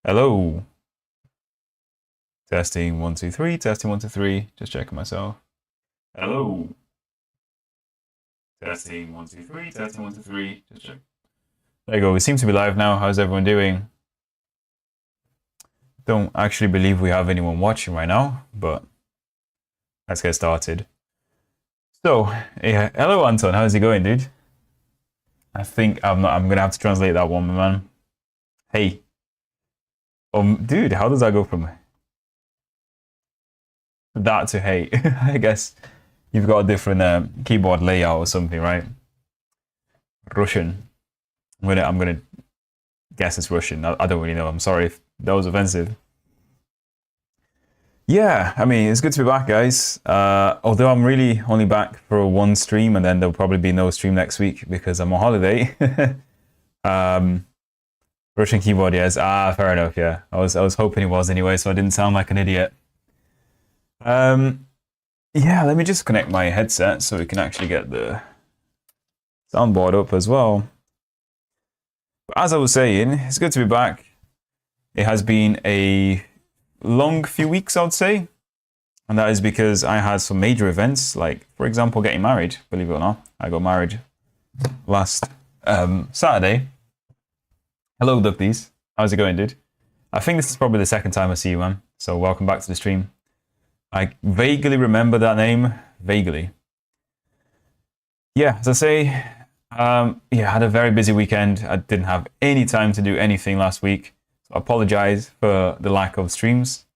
Hello. Testing 1 2 3. Testing 1 2 3. Just checking myself. Hello. Testing 1 2 3. Testing 1 2 3. Just check. There you go. We seem to be live now. How's everyone doing? Don't actually believe we have anyone watching right now, but let's get started. So, yeah, hello Anton. How's it going, dude? I think I'm gonna have to translate that one, man. Hey. Dude, how does that go from that to hey? I guess you've got a different keyboard layout or something, right? Russian. I'm gonna guess it's Russian. I don't really know. I'm sorry if that was offensive. Yeah, I mean, it's good to be back, guys. Although I'm really only back for one stream, and then there'll probably be no stream next week because I'm on holiday. Russian keyboard, yes. Fair enough. Yeah, I was hoping it was anyway, so I didn't sound like an idiot. Yeah, let me just connect my headset so we can actually get the soundboard up as well. But as I was saying, it's good to be back. It has been a long few weeks, I would say. And that is because I had some major events, like, for example, getting married, believe it or not. I got married last Saturday. Hello, Duckies. How's it going, dude? I think this is probably the second time I see you, man. So welcome back to the stream. I vaguely remember that name. Vaguely. Yeah, as I say, yeah, I had a very busy weekend. I didn't have any time to do anything last week. So I apologize for the lack of streams.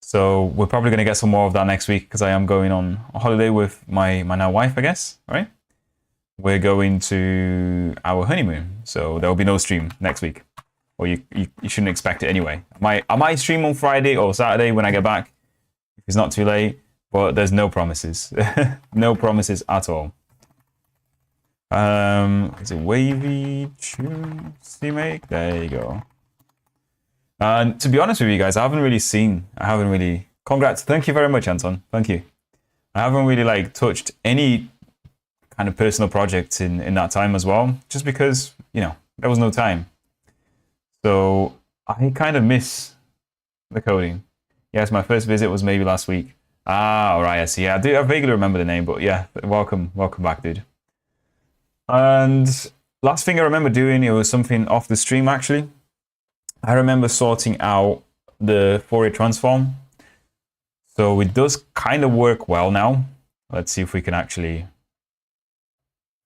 So we're probably going to get some more of that next week because I am going on a holiday with my now wife, I guess, right? We're going to our honeymoon, so there will be no stream next week. Or you shouldn't expect it anyway. I might stream on Friday or Saturday when I get back, if it's not too late, but there's no promises. No promises at all. Is it wavy tune make? There you go. And to be honest with you guys, I haven't really congrats, thank you very much, Anton. Thank you. I haven't really like touched any kind of personal projects in that time as well, just because, you know, there was no time. So I kind of miss the coding. Yes, my first visit was maybe last week. All right, I see. Yeah, I vaguely remember the name, but yeah, welcome back, dude. And last thing I remember doing, it was something off the stream, actually. I remember sorting out the Fourier transform. So it does kind of work well now. Let's see if we can actually...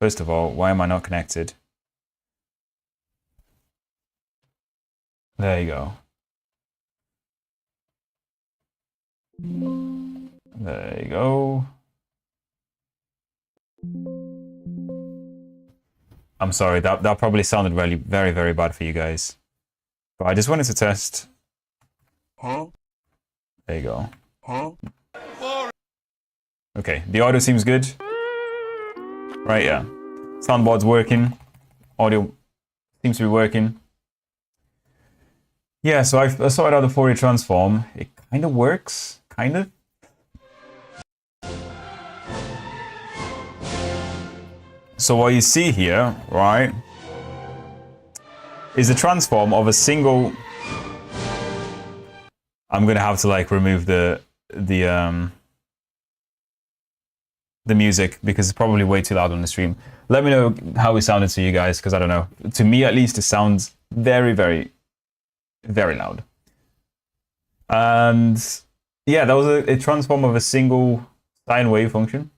First of all, why am I not connected? There you go. There you go. I'm sorry, that probably sounded really very, very bad for you guys. But I just wanted to test. Huh? There you go. Huh? Okay, the audio seems good. Right, yeah. Soundboard's working. Audio seems to be working. Yeah, so I sorted out the Fourier transform. It kind of works, kind of. So what you see here, right, is the transform of a single... I'm gonna have to like remove the music because it's probably way too loud on the stream. Let me know how it sounded to you guys, because I don't know. To me, at least, it sounds very, very, very loud. And yeah, that was a transform of a single sine wave function,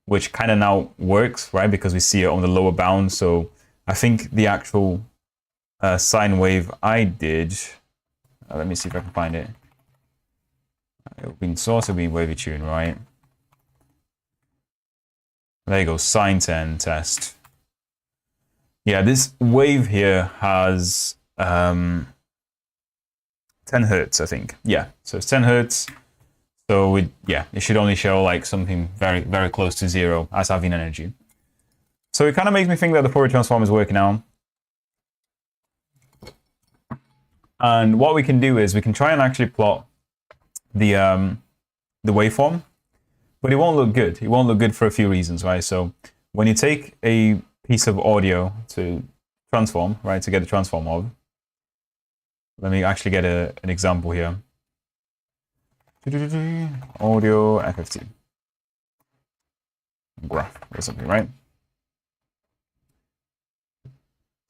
which kind of now works, right? Because we see it on the lower bound. So I think the actual sine wave I did, let me see if I can find it. It'll be source, it'll be wavy tune, right? There you go, sine 10 test. Yeah, this wave here has 10 hertz, I think. Yeah, so it's 10 hertz. So it should only show like something very, very close to zero as having energy. So it kind of makes me think that the Fourier transform is working now. And what we can do is we can try and actually plot the waveform, but it won't look good. It won't look good for a few reasons, right? So when you take a piece of audio to transform, right, to get a transform of, Let me actually get an example here. Audio FFT. Graph or something, right?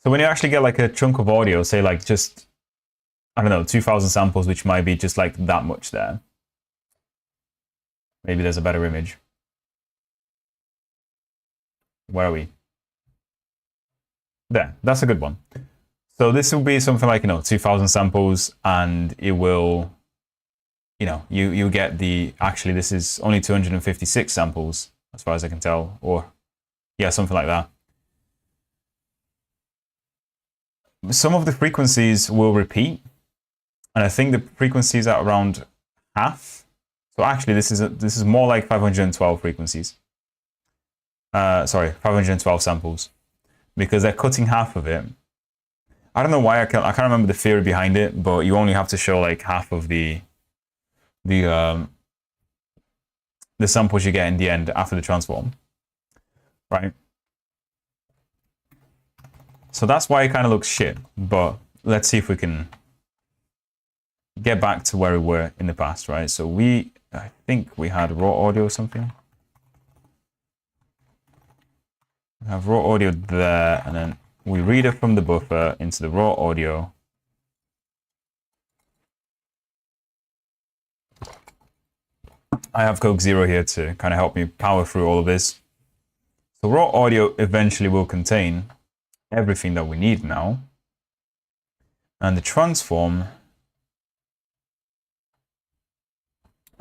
So when you actually get like a chunk of audio, say like just, I don't know, 2,000 samples, which might be just like that much there. Maybe there's a better image. Where are we? There, that's a good one. So this will be something like, 2,000 samples, and it will, you get the, actually this is only 256 samples, as far as I can tell, or yeah, something like that. Some of the frequencies will repeat, and I think the frequencies are around half. So actually, this is more like 512 frequencies. Sorry, 512 samples, because they're cutting half of it. I don't know why I can't remember the theory behind it, but you only have to show like half of the samples you get in the end after the transform, right? So that's why it kind of looks shit, but let's see if we can get back to where we were in the past, right? So I think we had raw audio or something. We have raw audio there, and then we read it from the buffer into the raw audio. I have Coke Zero here to kind of help me power through all of this. So raw audio eventually will contain everything that we need now. And the transform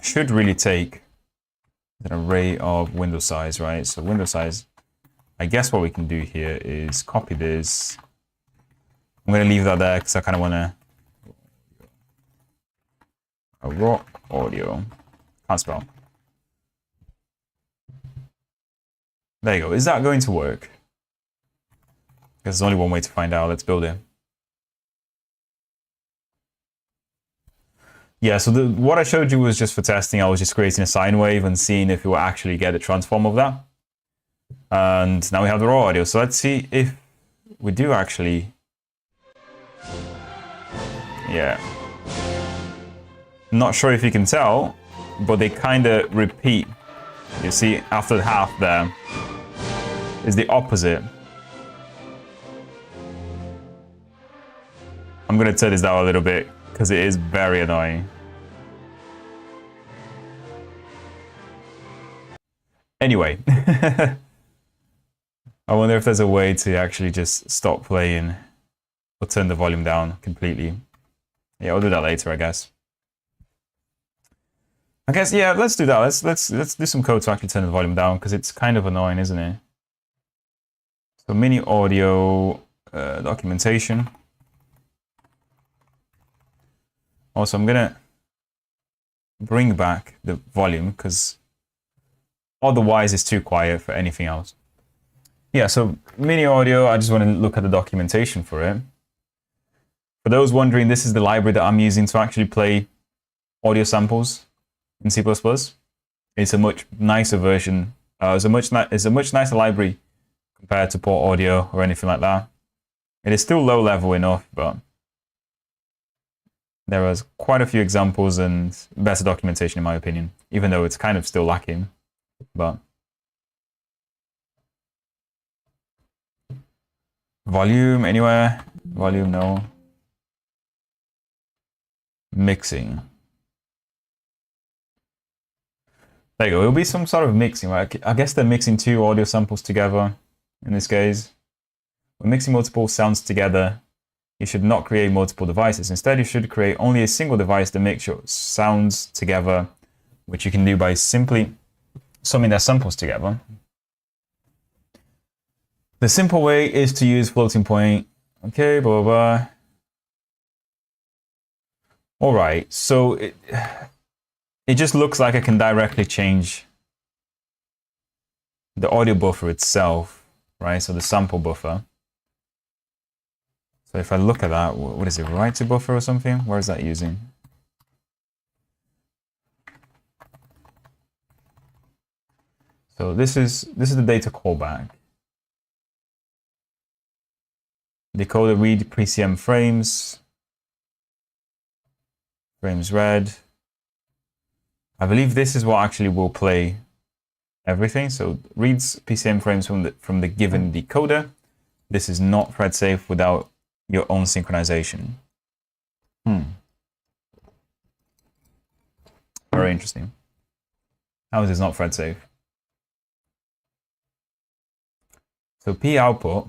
should really take an array of window size, right? So window size, I guess what we can do here is copy this. I'm going to leave that there because I kind of want to... raw audio. Can't spell. There you go. Is that going to work? Because there's only one way to find out. Let's build it. Yeah, so what I showed you was just for testing. I was just creating a sine wave and seeing if it will actually get a transform of that. And now we have the raw audio. So let's see if we do actually... Yeah. Not sure if you can tell, but they kind of repeat. You see, after the half there is the opposite. I'm going to turn this down a little bit because it is very annoying. Anyway, I wonder if there's a way to actually just stop playing or turn the volume down completely. Yeah, I'll do that later, I guess. Yeah, let's do that. Let's do some code to actually turn the volume down because it's kind of annoying, isn't it? So mini audio documentation. Also, I'm gonna bring back the volume because otherwise it's too quiet for anything else. Yeah, so mini audio, I just want to look at the documentation for it. For those wondering, this is the library that I'm using to actually play audio samples in C++. It's a much nicer version. It's a much nicer library compared to port audio or anything like that. It is still low level enough, but there was quite a few examples and better documentation in my opinion, even though it's kind of still lacking. But volume anywhere? Volume, no. Mixing. There you go. It'll be some sort of mixing, right? I guess they're mixing two audio samples together in this case. When mixing multiple sounds together, you should not create multiple devices. Instead, you should create only a single device that makes your sounds together, which you can do by simply summing their samples together. The simple way is to use floating point. Okay, blah, blah, blah. All right, so it just looks like I can directly change the audio buffer itself, right? So the sample buffer. So if I look at that, what is it, write to buffer or something? Where is that using? So this is the data callback. Decoder read PCM frames. frames read. I believe this is what actually will play everything. So reads PCM frames from the given decoder. This is not thread safe without your own synchronization. Very interesting. How is this not thread safe? So P output,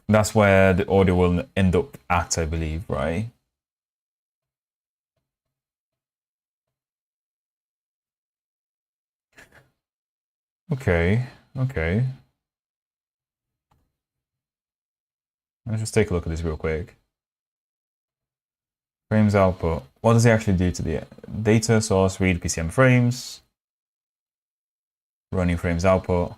that's where the audio will end up at, I believe, right? Okay. Let's just take a look at this real quick. Frames output. What does it actually do to the data source? Read PCM frames. Running frames output.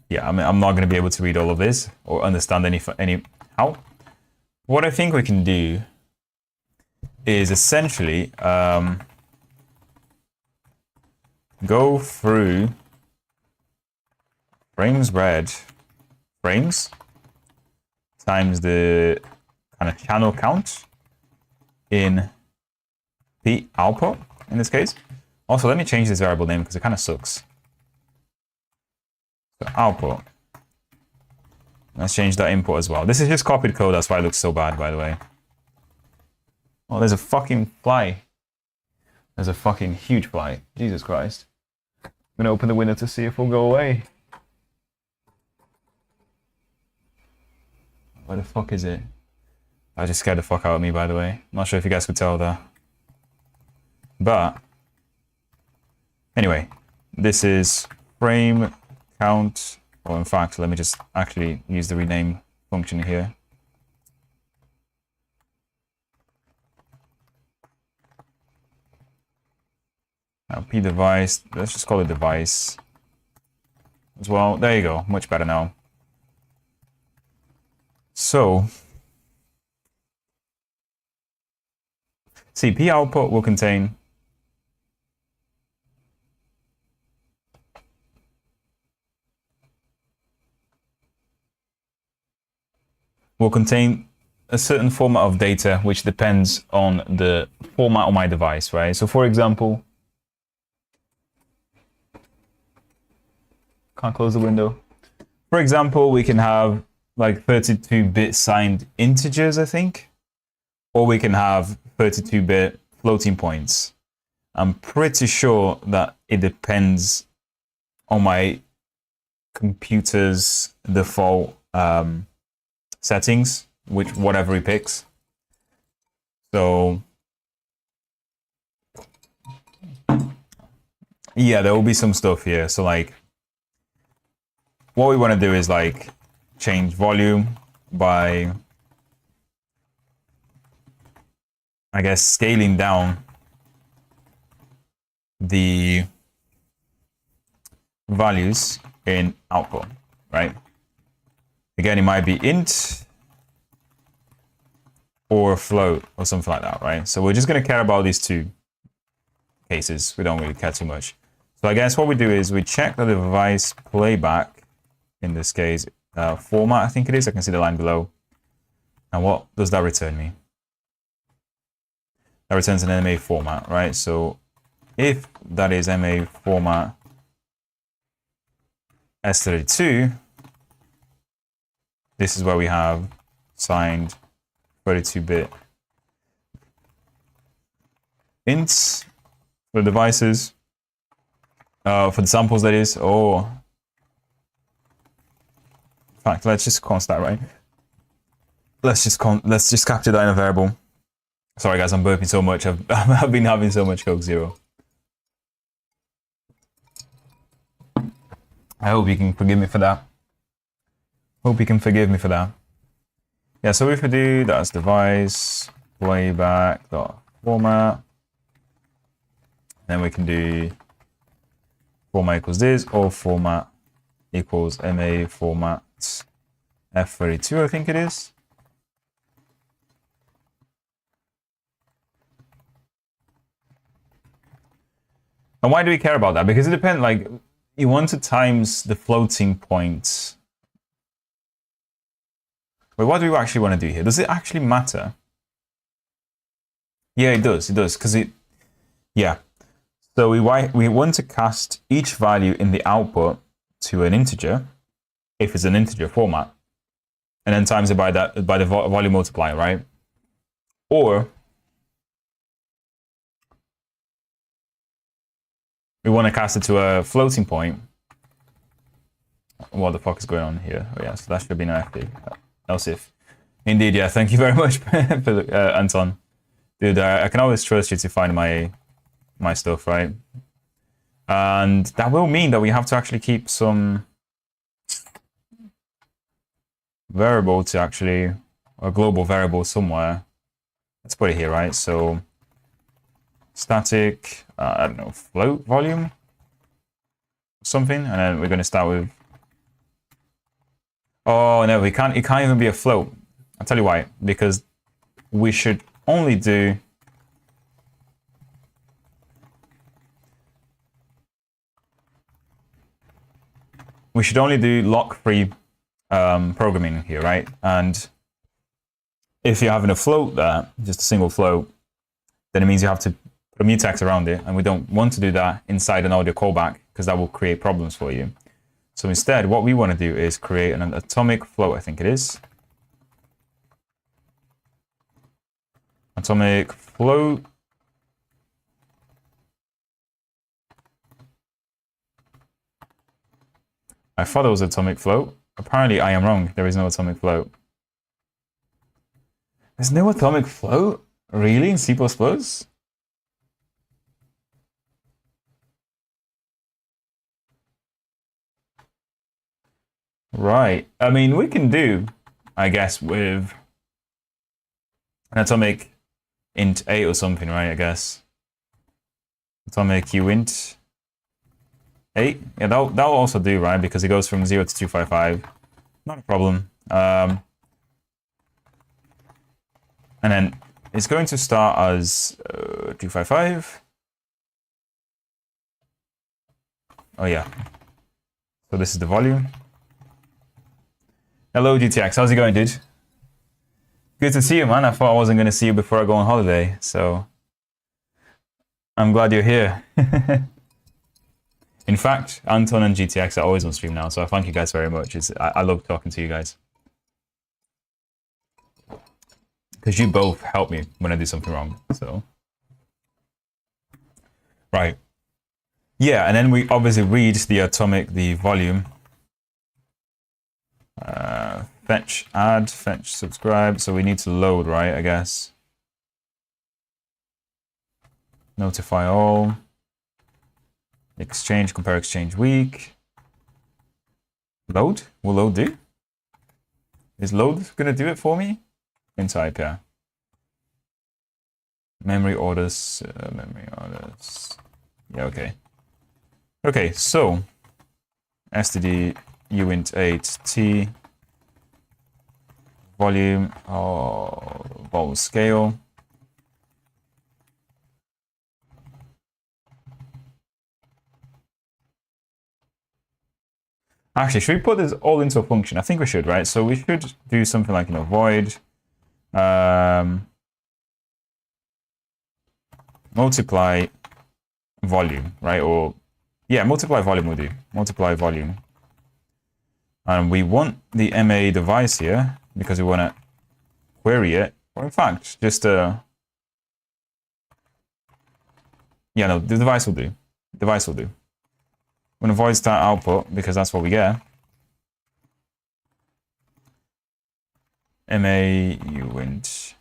Yeah, I mean, I'm not going to be able to read all of this or understand any how. What I think we can do is essentially go through frames read frames times the kind of channel count in P output in this case. Also, let me change this variable name because it kind of sucks. So output. Let's change that input as well. This is just copied code, that's why it looks so bad, by the way. Oh, there's a fucking fly. There's a fucking huge fly. Jesus Christ. I'm gonna open the window to see if it'll go away. Where the fuck is it? I just scared the fuck out of me, by the way. Not sure if you guys could tell that. But anyway, this is frame count, or in fact, let me just actually use the rename function here. Now P device, let's just call it device as well. There you go, much better now. So, see, P output will contain a certain format of data which depends on the format of my device, right? So for example, can't close the window. For example, we can have like 32-bit signed integers, I think, or we can have 32-bit floating points. I'm pretty sure that it depends on my computer's default settings, whatever it picks. So yeah, there will be some stuff here. So like, what we want to do is like change volume by, I guess, scaling down the values in output, right? Again, it might be int or float or something like that, right? So we're just going to care about these two cases. We don't really care too much. So I guess what we do is we check the device playback, in this case, format, I think it is. I can see the line below. And what does that return me? That returns an MA format, right? So if that is MA format S32, this is where we have signed 32-bit ints for the devices, for the samples, that is, or in fact, let's just const that, right? Let's just capture that in a variable. Sorry guys, I'm burping so much. I've been having so much Coke Zero. I hope you can forgive me for that. Yeah, so if we do that's device playback dot format, then we can do format equals this, or format equals MA format F32, I think it is. And why do we care about that? Because it depends, like, you want to times the floating points. Wait, what do we actually want to do here? Does it actually matter? Yeah, it does. It does, because it... Yeah. So we want to cast each value in the output to an integer, if it's an integer format, and then times it by the volume multiplier, right? Or we want to cast it to a floating point. What the fuck is going on here? Oh yeah, so that should have been an FD. Else if. Indeed, yeah. Thank you very much, Anton. Dude, I can always trust you to find my stuff, right? And that will mean that we have to actually keep some variable to actually, a global variable somewhere. Let's put it here, right? So static, I don't know, float volume, something, and then we're going to start with. Oh no, it can't even be a float. I'll tell you why. Because we should only do. We should only do lock-free programming here, right? And if you're having a float there, just a single float, then it means you have to put a mutex around it, and we don't want to do that inside an audio callback because that will create problems for you. So instead, what we want to do is create an atomic float, I think it is. Atomic float. I thought it was atomic float. Apparently, I am wrong. There is no atomic float. There's no atomic float? Really? In C++? Right. I mean, we can do, I guess, with an atomic int 8 or something, right? I guess. Atomic uint 8. Yeah, that'll also do, right? Because it goes from 0 to 255. Not a problem. And then it's going to start as 255. Oh, yeah. So this is the volume. Hello, GTX. How's it going, dude? Good to see you, man. I thought I wasn't going to see you before I go on holiday, so I'm glad you're here. In fact, Anton and GTX are always on stream now, so I thank you guys very much. I love talking to you guys. Because you both help me when I do something wrong, so. Right. Yeah, and then we obviously read the volume. Fetch, add, fetch, subscribe. So we need to load, right, I guess. Notify all. Exchange, compare exchange week. Load? Will load do? Is load gonna do it for me? In type, yeah. Memory orders, Yeah, okay. Okay, so std uint 8t volume vol scale. Actually, should we put this all into a function? I think we should, right? So we should do something like, void multiply volume, right? Or yeah, multiply volume will do. Multiply volume. And we want the MA device here because we want to query it. Or in fact, just yeah, no, the device will do. Device will do. I'm going to void start output because that's what we get. MA uint.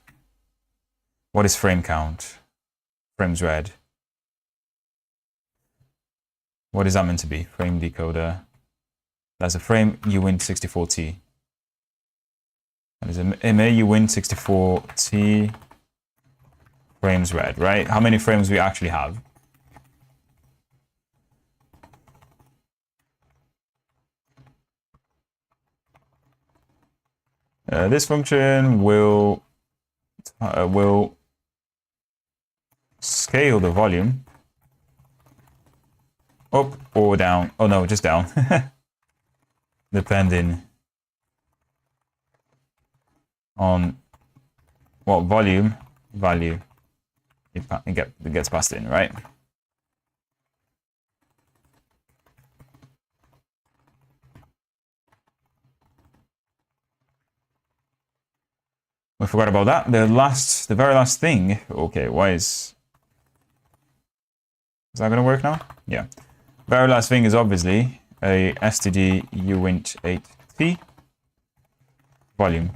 What is frame count? Frames read. What is that meant to be? Frame decoder. That's a frame uint 64t. That is a MA uint 64t frames read, right? How many frames we actually have? This function will scale the volume up or down. Oh no, just down. Depending on what volume value it gets passed in, right? We forgot about that. The very last thing. Okay, why is that gonna work now? Yeah. Very last thing is obviously a std uint 8t volume.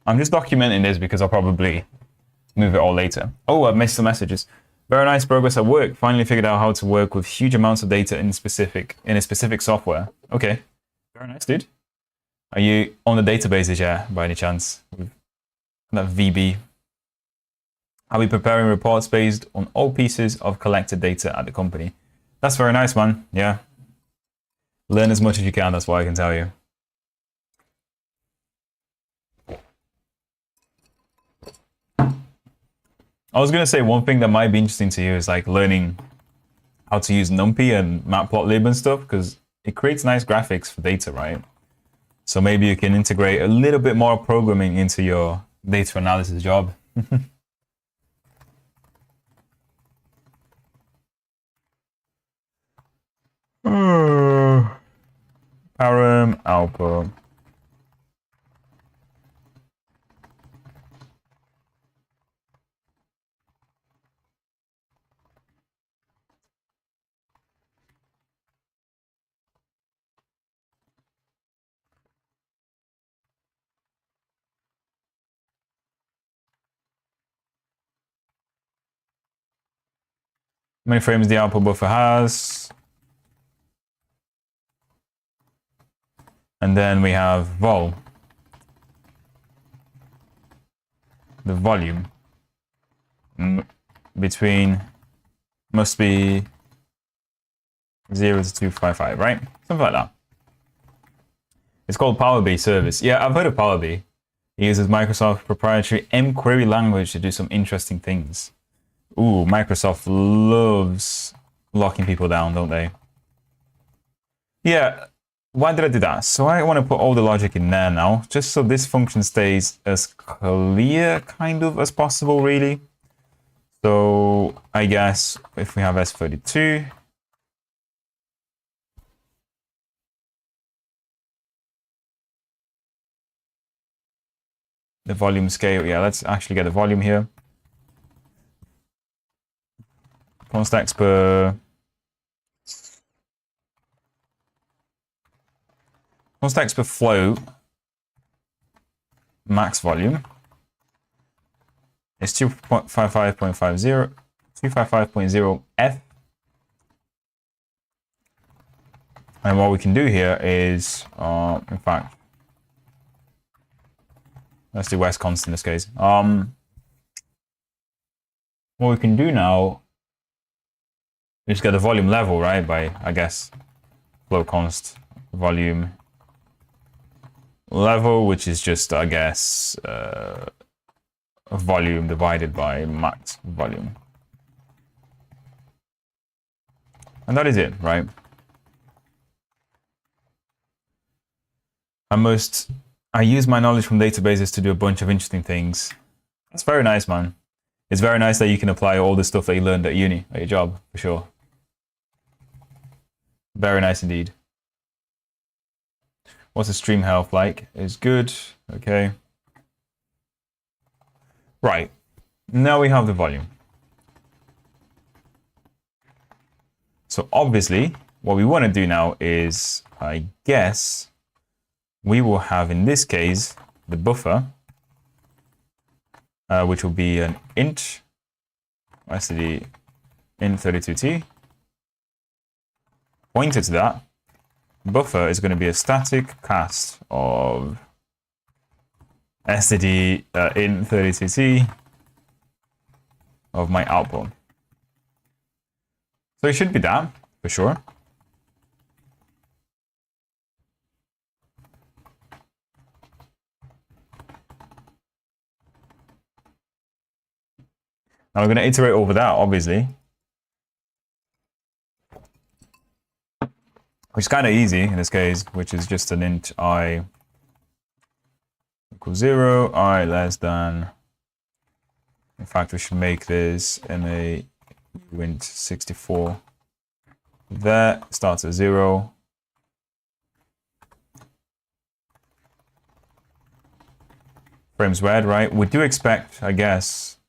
I'm just documenting this because I'll probably move it all later. Oh, I've missed some messages. Very nice progress at work. Finally figured out how to work with huge amounts of data in a specific software. Okay. Very nice, dude. Are you on the databases, yeah, by any chance? That VB. I'll be preparing reports based on all pieces of collected data at the company. That's very nice, man. Yeah. Learn as much as you can, that's what I can tell you. I was going to say one thing that might be interesting to you is like learning how to use NumPy and Matplotlib and stuff, because it creates nice graphics for data, right? So maybe you can integrate a little bit more programming into your data analysis job. Param output. How many frames the output buffer has. And then we have vol. The volume between must be 0 to 255, right? Something like that. It's called Power BI service. Yeah, I've heard of Power BI. It uses Microsoft's proprietary mQuery language to do some interesting things. Ooh, Microsoft loves locking people down, don't they? Yeah, why did I do that? So I want to put all the logic in there now, just so this function stays as clear, kind of, as possible, really. So I guess if we have S32, the volume scale, yeah, let's actually get the volume here. Const x per float max volume is 255.50 F. And what we can do here is, in fact, let's do West const in this case. What we can do now is get the volume level, right? By, I guess, flow const volume level, which is just, I guess, volume divided by max volume. And that is it, right? I use my knowledge from databases to do a bunch of interesting things. That's very nice, man. It's very nice that you can apply all the stuff that you learned at uni, at your job, for sure. Very nice indeed. What's the stream health like? It's good. Okay. Right. Now we have the volume. So obviously, what we want to do now is, I guess, we will have, in this case, the buffer, which will be an int, std int32t. Pointed to that, buffer is going to be a static cast of std int32t of my output. So it should be that, for sure. Now we're going to iterate over that, obviously. which is kind of easy in this case, which is just an int I equals 0, I less than. In fact, we should make this ma int 64. There starts at 0. Frames red, right? We do expect, I guess,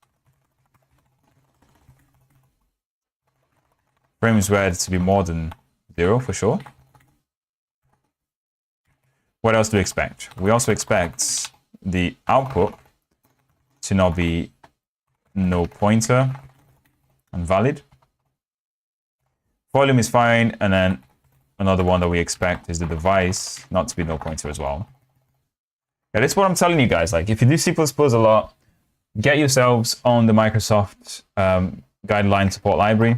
frames red to be more than 0 for sure. What else do we expect? We also expect the output to not be no pointer and valid. Volume is fine, and then another one that we expect is the device not to be no pointer as well. Yeah, that's what I'm telling you guys. Like, if you do C++ a lot, get yourselves on the Microsoft guideline support library,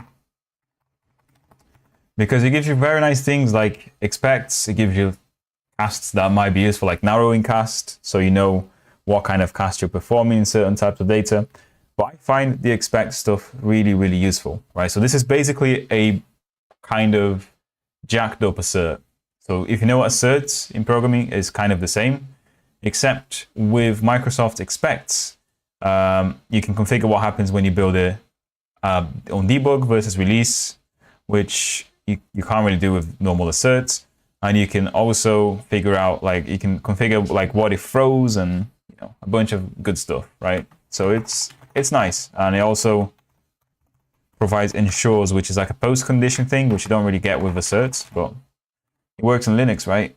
because it gives you very nice things like expects. It gives you casts that might be useful, like narrowing cast, so you know what kind of cast you're performing in certain types of data. But I find the expect stuff really, really useful, right? So this is basically a kind of jacked up assert. So if you know what assert in programming is kind of the same, except with Microsoft expects, you can configure what happens when you build it on debug versus release, which you can't really do with normal asserts. And you can also figure out, like, you can configure like what if throws and, you know, a bunch of good stuff, right? So it's nice, and it also provides ensures, which is like a post condition thing, which you don't really get with asserts, but it works on Linux, right?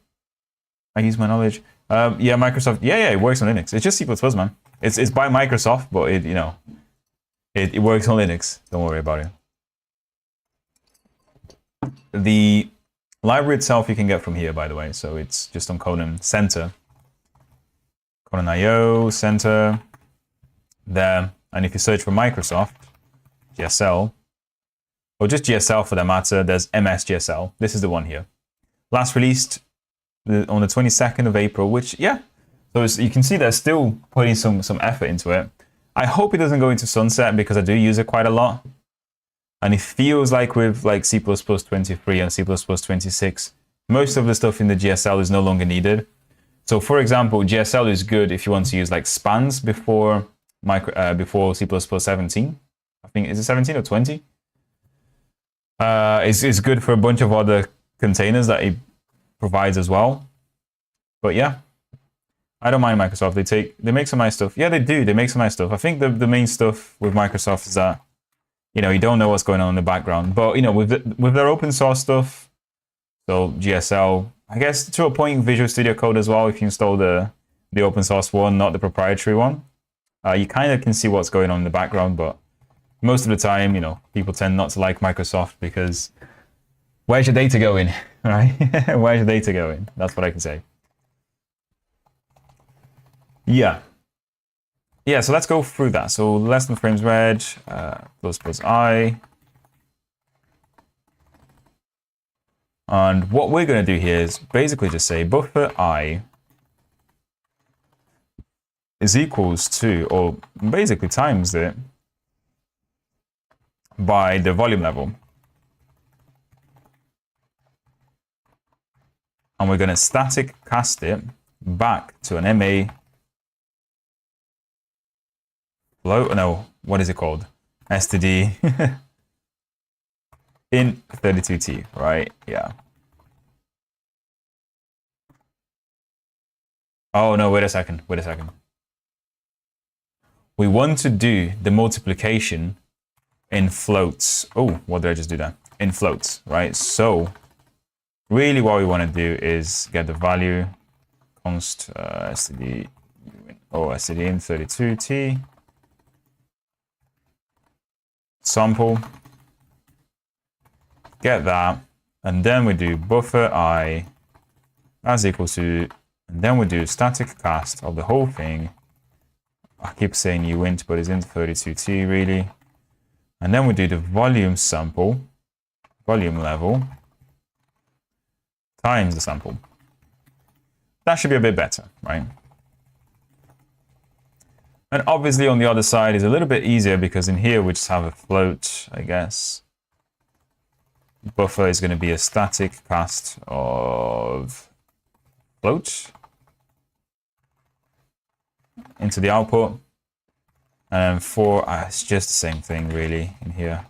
I use my knowledge. Yeah, Microsoft. Yeah, it works on Linux. It's just C++, man. It's by Microsoft, but it, you know, it works on Linux. Don't worry about it. The library itself you can get from here, by the way. So it's just on Conan Center, Conan IO Center there. And if you search for Microsoft GSL, or just GSL for that matter, there's MS GSL. This is the one here. Last released on the 22nd of April, which, yeah, so you can see they're still putting some effort into it. I hope it doesn't go into sunset, because I do use it quite a lot. And it feels like with like C++ 23 and C++ 26, most of the stuff in the GSL is no longer needed. So for example, GSL is good if you want to use like spans before C++ 17. I think, is it 17 or 20? It's good for a bunch of other containers that it provides as well. But yeah, I don't mind Microsoft. They make some nice stuff. Yeah, they do. They make some nice stuff. I think the main stuff with Microsoft is that, you know, you don't know what's going on in the background. But, you know, with their open source stuff, so GSL, I guess to a point, Visual Studio Code as well, if you install the open source one, not the proprietary one, you kind of can see what's going on in the background. But most of the time, you know, people tend not to like Microsoft because where's your data going, right? Where's your data going? That's what I can say. Yeah. Yeah, so let's go through that. So less than frames red, plus I. And what we're going to do here is basically just say buffer I is equals to, or basically times it by the volume level. And we're going to static cast it back to an MA float. No, what is it called? STD in 32T, right? Yeah. Oh no, wait a second. We want to do the multiplication in floats. Oh, what did I just do there? In floats, right? So really what we want to do is get the value const std in 32T sample, get that, and then we do buffer I as equals to, and then we do static cast of the whole thing. I keep saying uint, but it's in 32T really. And then we do the volume sample, volume level, times the sample. That should be a bit better, right? And obviously on the other side is a little bit easier because in here we just have a float, I guess. buffer is going to be a static cast of float into the output. And for, it's just the same thing really in here.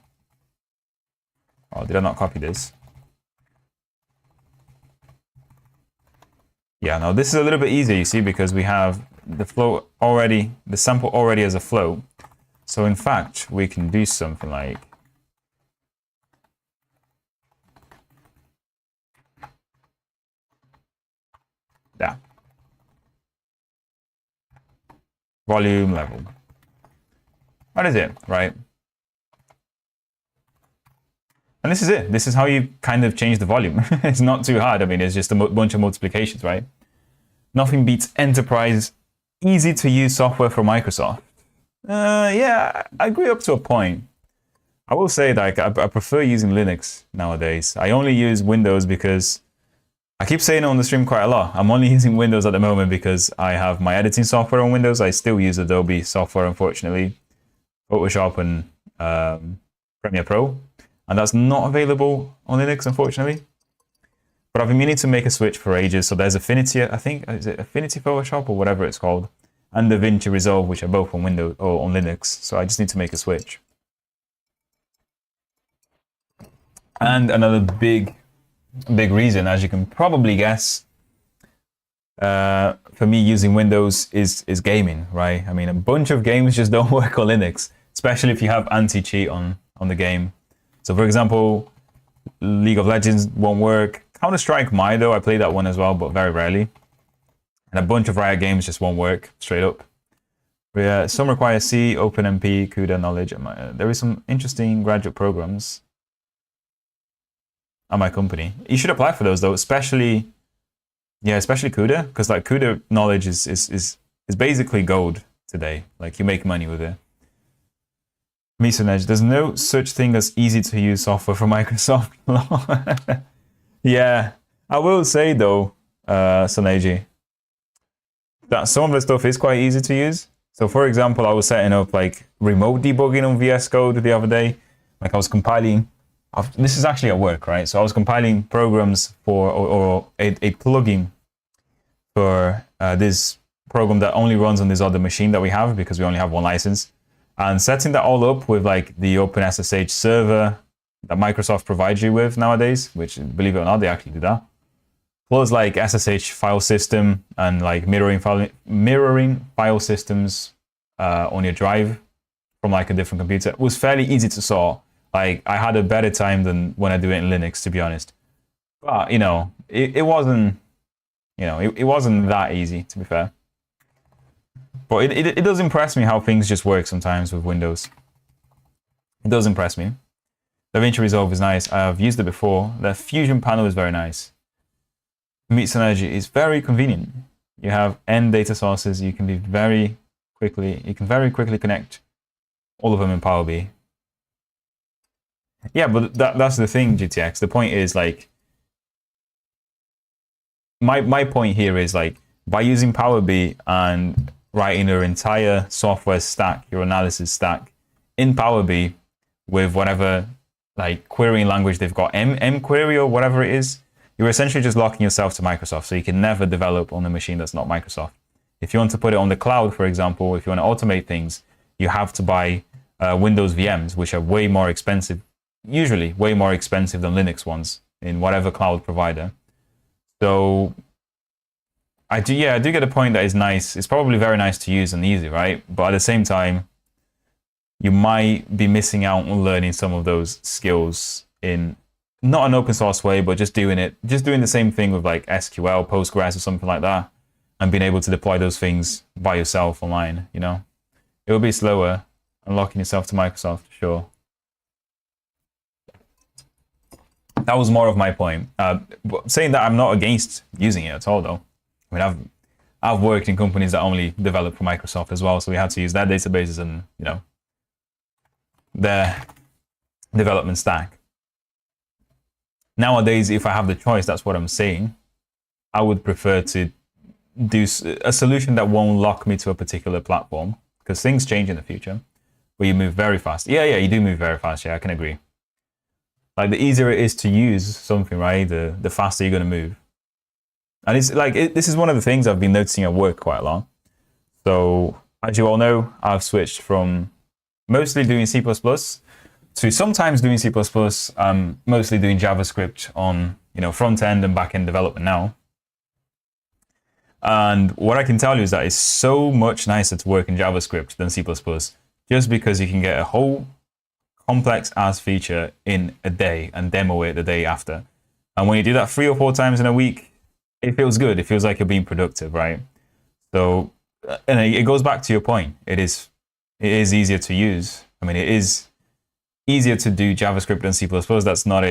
Oh, did I not copy this? Yeah, no, this is a little bit easier, you see, because we have the float already, the sample already as a float. So in fact, we can do something like that. Volume level. What is it, right? And this is it. This is how you kind of change the volume. It's not too hard. I mean, it's just a bunch of multiplications, right? Nothing beats enterprise, easy to use software from Microsoft. Yeah, I agree up to a point. I will say that I prefer using Linux nowadays. I only use Windows because I keep saying it on the stream quite a lot. I'm only using Windows at the moment because I have my editing software on Windows. I still use Adobe software, unfortunately, Photoshop and Premiere Pro. And that's not available on Linux, unfortunately. But I've been meaning to make a switch for ages. So there's Affinity, I think, is it Affinity Photoshop or whatever it's called, and DaVinci Resolve, which are both on Windows or on Linux. So I just need to make a switch. And another big reason, as you can probably guess, for me using Windows is gaming, right? I mean, a bunch of games just don't work on Linux, especially if you have anti-cheat on the game. So for example, League of Legends won't work. Counter-Strike might though, I play that one as well, but very rarely. And a bunch of Riot games just won't work, straight up. Yeah, some require C, OpenMP, CUDA knowledge. There is some interesting graduate programs at my company. You should apply for those though, especially CUDA, because like CUDA knowledge is basically gold today. Like you make money with it. Edge, there's no such thing as easy to use software from Microsoft. Yeah, I will say though, Soneji, that some of the stuff is quite easy to use. So for example, I was setting up like remote debugging on VS Code the other day. Like I was compiling, this is actually at work, right? So I was compiling programs for, or a plugin for this program that only runs on this other machine that we have because we only have one license. And setting that all up with like the OpenSSH server that Microsoft provides you with nowadays, which believe it or not, they actually do that. Plus like SSH file system and like mirroring file systems on your drive from like a different computer. It was fairly easy to sort. Like I had a better time than when I do it in Linux, to be honest. But you know, it wasn't, you know, it wasn't that easy, to be fair. But it does impress me how things just work sometimes with Windows. It does impress me. DaVinci Resolve is nice. I have used it before. The Fusion panel is very nice. Meets Energy is very convenient. You have N data sources. You can very quickly connect all of them in Power BI. Yeah, but that's the thing, GTX. The point is like, my point here is like, by using Power BI and writing your entire software stack, your analysis stack in Power BI with whatever like querying language they've got, mQuery or whatever it is, you're essentially just locking yourself to Microsoft. So you can never develop on a machine that's not Microsoft. If you want to put it on the cloud, for example, if you want to automate things, you have to buy Windows VMs, which are way more expensive, usually way more expensive than Linux ones in whatever cloud provider. So I do get a point that is nice. It's probably very nice to use and easy, right? But at the same time, you might be missing out on learning some of those skills in not an open source way, but just doing the same thing with like SQL, Postgres or something like that, and being able to deploy those things by yourself online, you know? It will be slower, unlocking yourself to Microsoft, sure. That was more of my point. Saying that I'm not against using it at all though. I mean, I've worked in companies that only develop for Microsoft as well, so we had to use their databases and, you know, their development stack. Nowadays, if I have the choice, that's what I'm saying, I would prefer to do a solution that won't lock me to a particular platform, because things change in the future, but you move very fast. Yeah, you do move very fast, yeah, I can agree. Like the easier it is to use something, right, the faster you're going to move. And it's like, this is one of the things I've been noticing at work quite a lot. So as you all know, I've switched from mostly doing C++ to sometimes doing C++. I'm mostly doing JavaScript on, front end and back end development now. And what I can tell you is that it's so much nicer to work in JavaScript than C++, just because you can get a whole complex ass feature in a day and demo it the day after. And when you do that 3 or 4 times in a week, it feels good. It feels like you're being productive, right? So, and it goes back to your point. It is easier to use. I mean, it is easier to do JavaScript than C++. That's not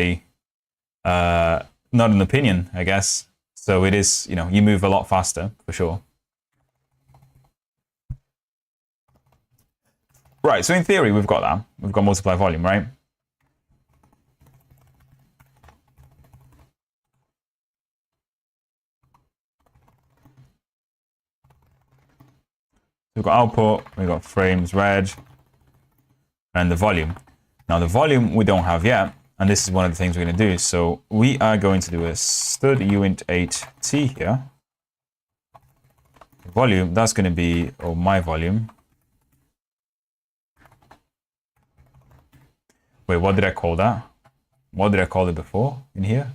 not an opinion, I guess. So it is, you move a lot faster for sure. Right, so in theory, we've got that. We've got multiply volume, right? We've got output, we've got frames read, and the volume. Now the volume we don't have yet, and this is one of the things we're going to do. So we are going to do a stud uint8t here. Volume, that's going to be, my volume. Wait, what did I call that? What did I call it before in here?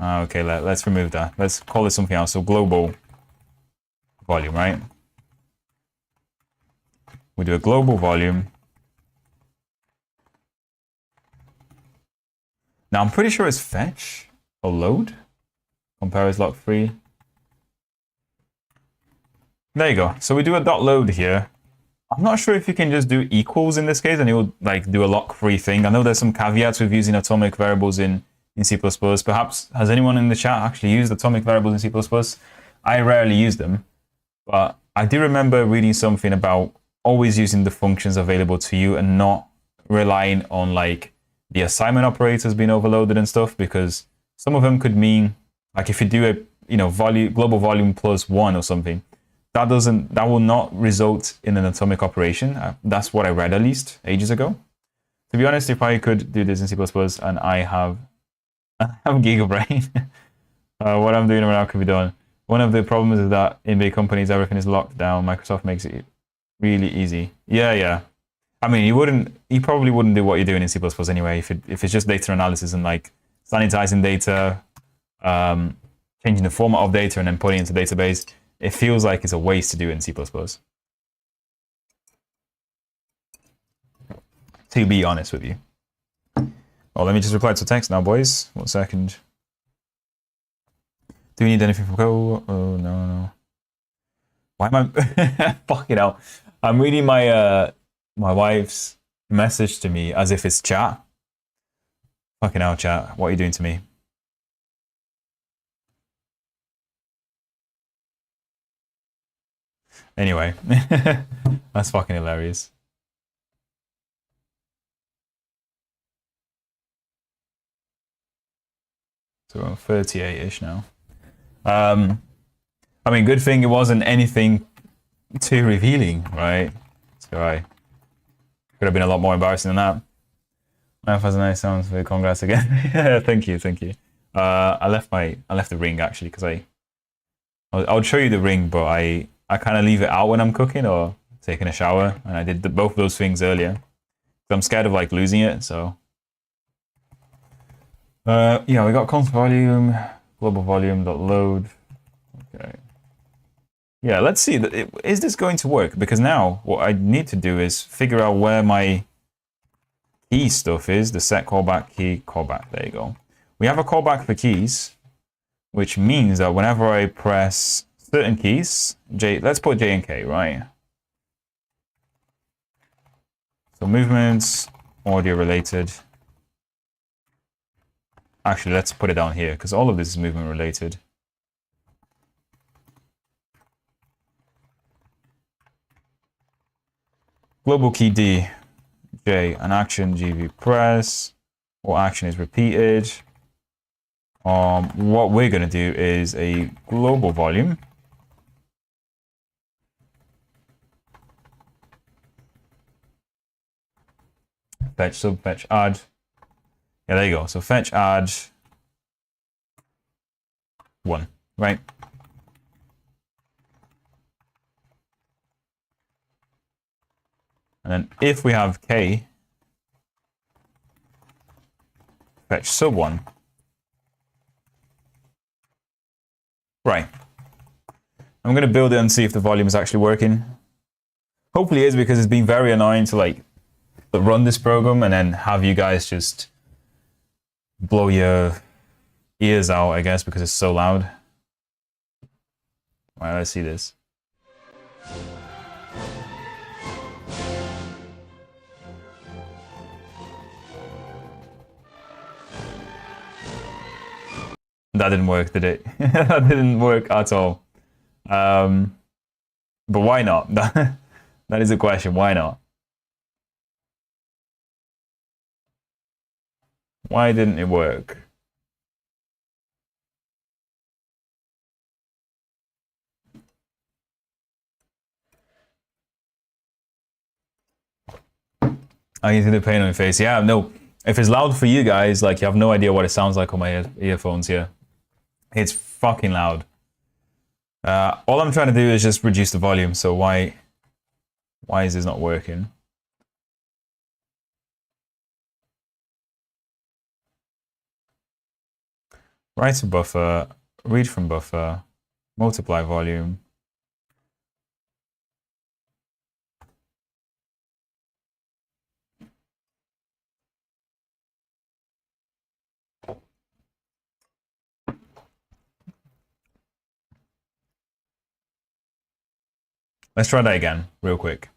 Okay, let's remove that. Let's call it something else. So global volume, right? We do a global volume. Now I'm pretty sure it's fetch or load. Compare is lock free. There you go. So we do a dot load here. I'm not sure if you can just do equals in this case and it will like do a lock free thing. I know there's some caveats with using atomic variables in C++. Perhaps has anyone in the chat actually used atomic variables in C++? I rarely use them, but I do remember reading something about always using the functions available to you and not relying on like the assignment operators being overloaded and stuff, because some of them could mean like if you do a global volume plus 1 or something, that will not result in an atomic operation. That's what I read at least ages ago. To be honest, if I could do this in C++ and I have gigabrain, what I'm doing right now could be done. One of the problems is that in big companies everything is locked down. Microsoft makes it really easy. Yeah. I mean, you probably wouldn't do what you're doing in C++ anyway if it's just data analysis and like sanitizing data, changing the format of data and then putting it into database. It feels like it's a waste to do it in C++. To be honest with you. Well, let me just reply to text now, boys. 1 second. Do we need anything from Go? Oh, no. Why am I... Fucking hell. I'm reading my wife's message to me as if it's chat. Fucking hell, chat. What are you doing to me? Anyway. That's fucking hilarious. So we're on 38-ish now. I mean, good thing it wasn't anything too revealing, right? So I could have been a lot more embarrassing than that. Math has a nice sound, so congrats again. Thank you. I left the ring actually because I would show you the ring, but I kind of leave it out when I'm cooking or taking a shower, and I did both of those things earlier. I'm scared of like losing it, so. Yeah, we got const volume, global volume.load. Okay. Yeah, let's see. Is this going to work? Because now what I need to do is figure out where my key stuff is. The set callback key callback. There you go. We have a callback for keys, which means that whenever I press certain keys, let's put J and K, right? So movements, audio related. Actually, let's put it down here because all of this is movement related. Global key D, J, an action GV press, or action is repeated. What we're going to do is a global volume. Fetch, sub, fetch, add. Yeah, there you go. So fetch add 1, right? And then if we have k, fetch sub 1. Right. I'm going to build it and see if the volume is actually working. Hopefully it is, because it's been very annoying to like run this program and then have you guys just blow your ears out, I guess, because it's so loud. Alright, let's see this. That didn't work, did it? That didn't work at all. But why not? That is a question. Why not? Why didn't it work? I can see the pain on your face. Yeah, no. If it's loud for you guys, like you have no idea what it sounds like on my earphones here. It's fucking loud. All I'm trying to do is just reduce the volume. So why is this not working? Write to buffer, read from buffer, multiply volume. Let's try that again, real quick.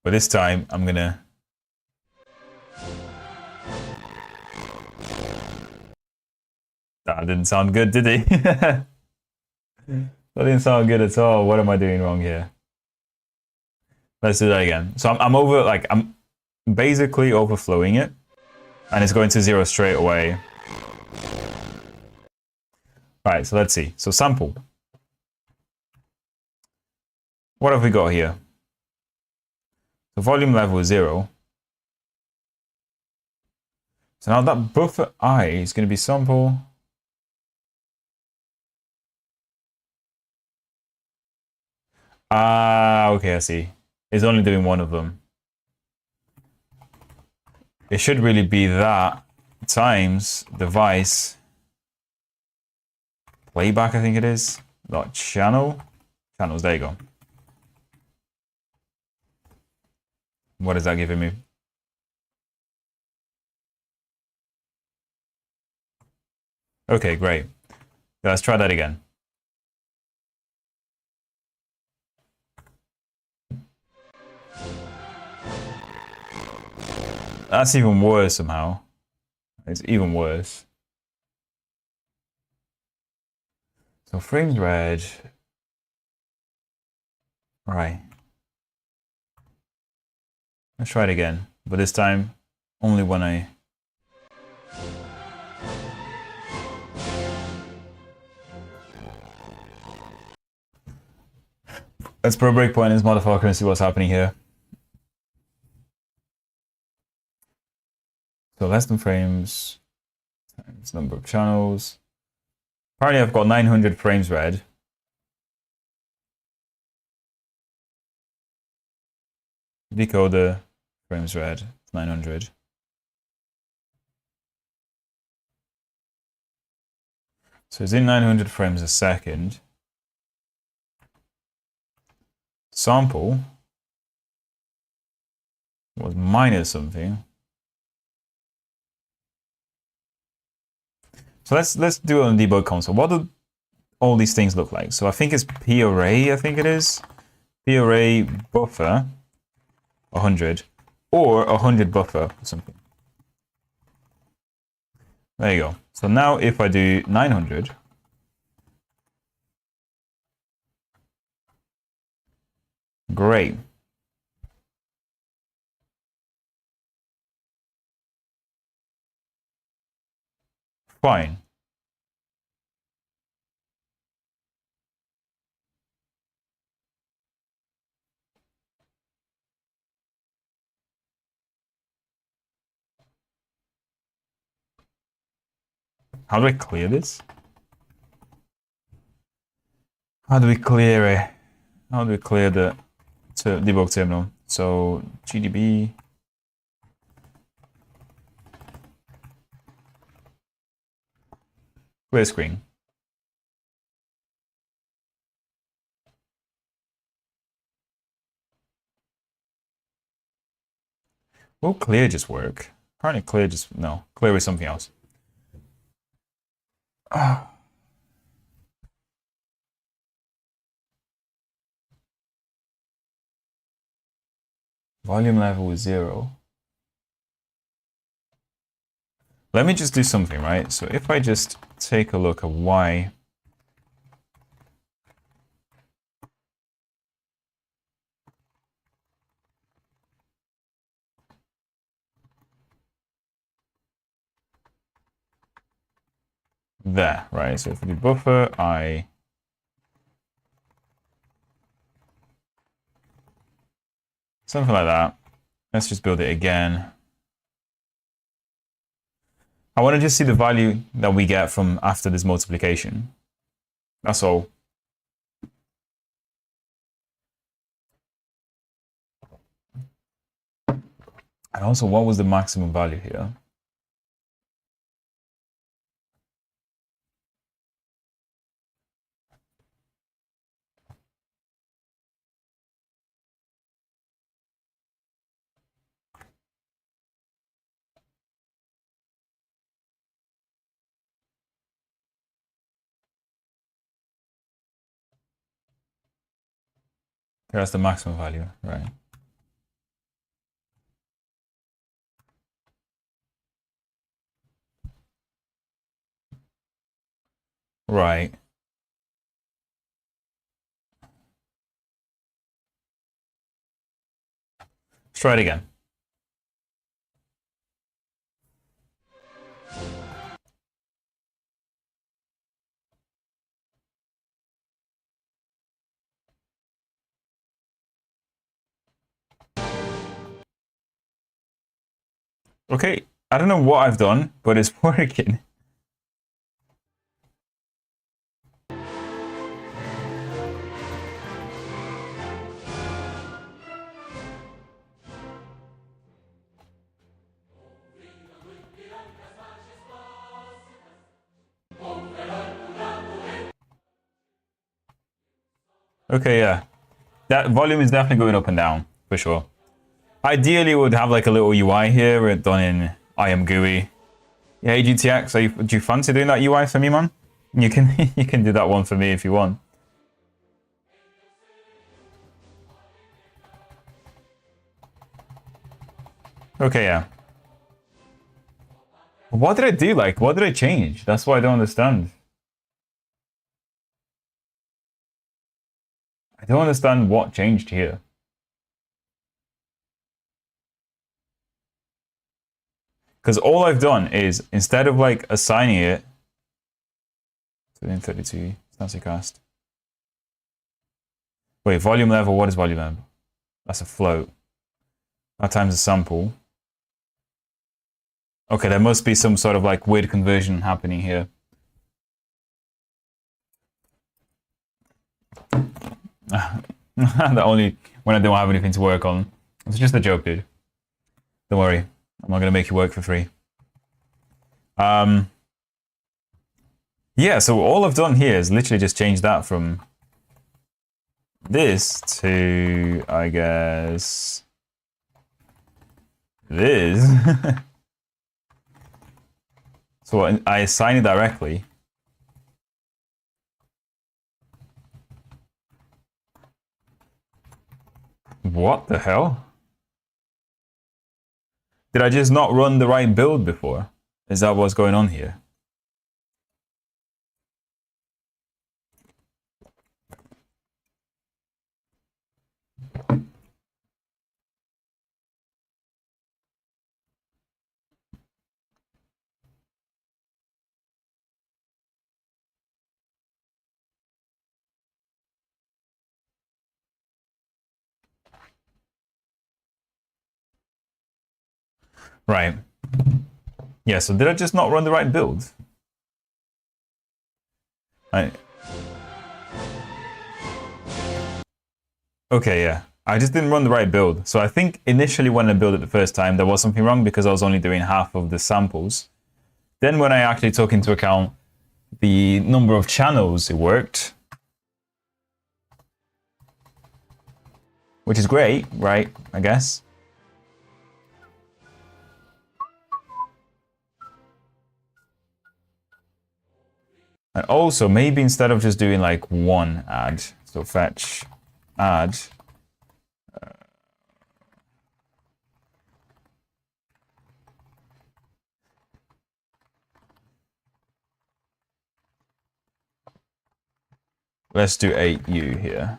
But this time, I'm gonna... That didn't sound good, did it? That didn't sound good at all. What am I doing wrong here? Let's do that again. So I'm basically overflowing it. And it's going to 0 straight away. Alright, so let's see. So sample. What have we got here? The volume level is 0. So now that buffer I is going to be sample. Ah, okay, I see. It's only doing one of them. It should really be that times device playback, I think it is. Not channel. Channels, there you go. What is that giving me? Okay, great. Let's try that again. That's even worse somehow. It's even worse. So frames read. Right. Let's try it again. But this time, only when I... Let's put a breakpoint in this motherfucker and see what's happening here. So less than frames times number of channels. Apparently I've got 900 frames read. Decoder, frames read, 900. So it's in 900 frames a second. Sample was minus something. So let's do it on the debug console. What do all these things look like? So I think it's P array, I think it is. P array buffer 100 or 100 buffer or something. There you go. So now if I do 900, great. Fine. How do I clear this? How do we clear it? How do we clear the debug terminal? So GDB. Clear screen. Will clear just work? Apparently clear just, no. Clear with something else. Volume level is 0. Let me just do something, right? So if I just take a look at why there, right? So if we do buffer, something like that. Let's just build it again. I want to just see the value that we get from after this multiplication. That's all. And also, what was the maximum value here? That's the maximum value, right? Right. Let's try it again. Okay, I don't know what I've done, but it's working. Okay, yeah. That volume is definitely going up and down, for sure. Ideally, it would have like a little UI here done in I am GUI. Yeah, hey, GTX, do you fancy doing that UI for me, man? You can you can do that one for me if you want. Okay, yeah. What did I do? Like, what did I change? That's what I don't understand. I don't understand what changed here. Because all I've done is, instead of like assigning it to 32, fancy cast. Wait, volume level, what is volume level? That's a float. That times a sample. Okay, there must be some sort of like weird conversion happening here. That only when I don't have anything to work on. It's just a joke, dude. Don't worry. I'm not gonna make you work for free. Yeah, so all I've done here is literally just change that from this to, I guess, this. So I assign it directly. What the hell? Did I just not run the right build before? Is that what's going on here? Right. Yeah, so did I just not run the right build? Okay, yeah. I just didn't run the right build. So I think initially when I built it the first time, there was something wrong because I was only doing half of the samples. Then when I actually took into account the number of channels, it worked. Which is great, right? I guess. And also, maybe instead of just doing like one add, so fetch, add, let's do 8U here.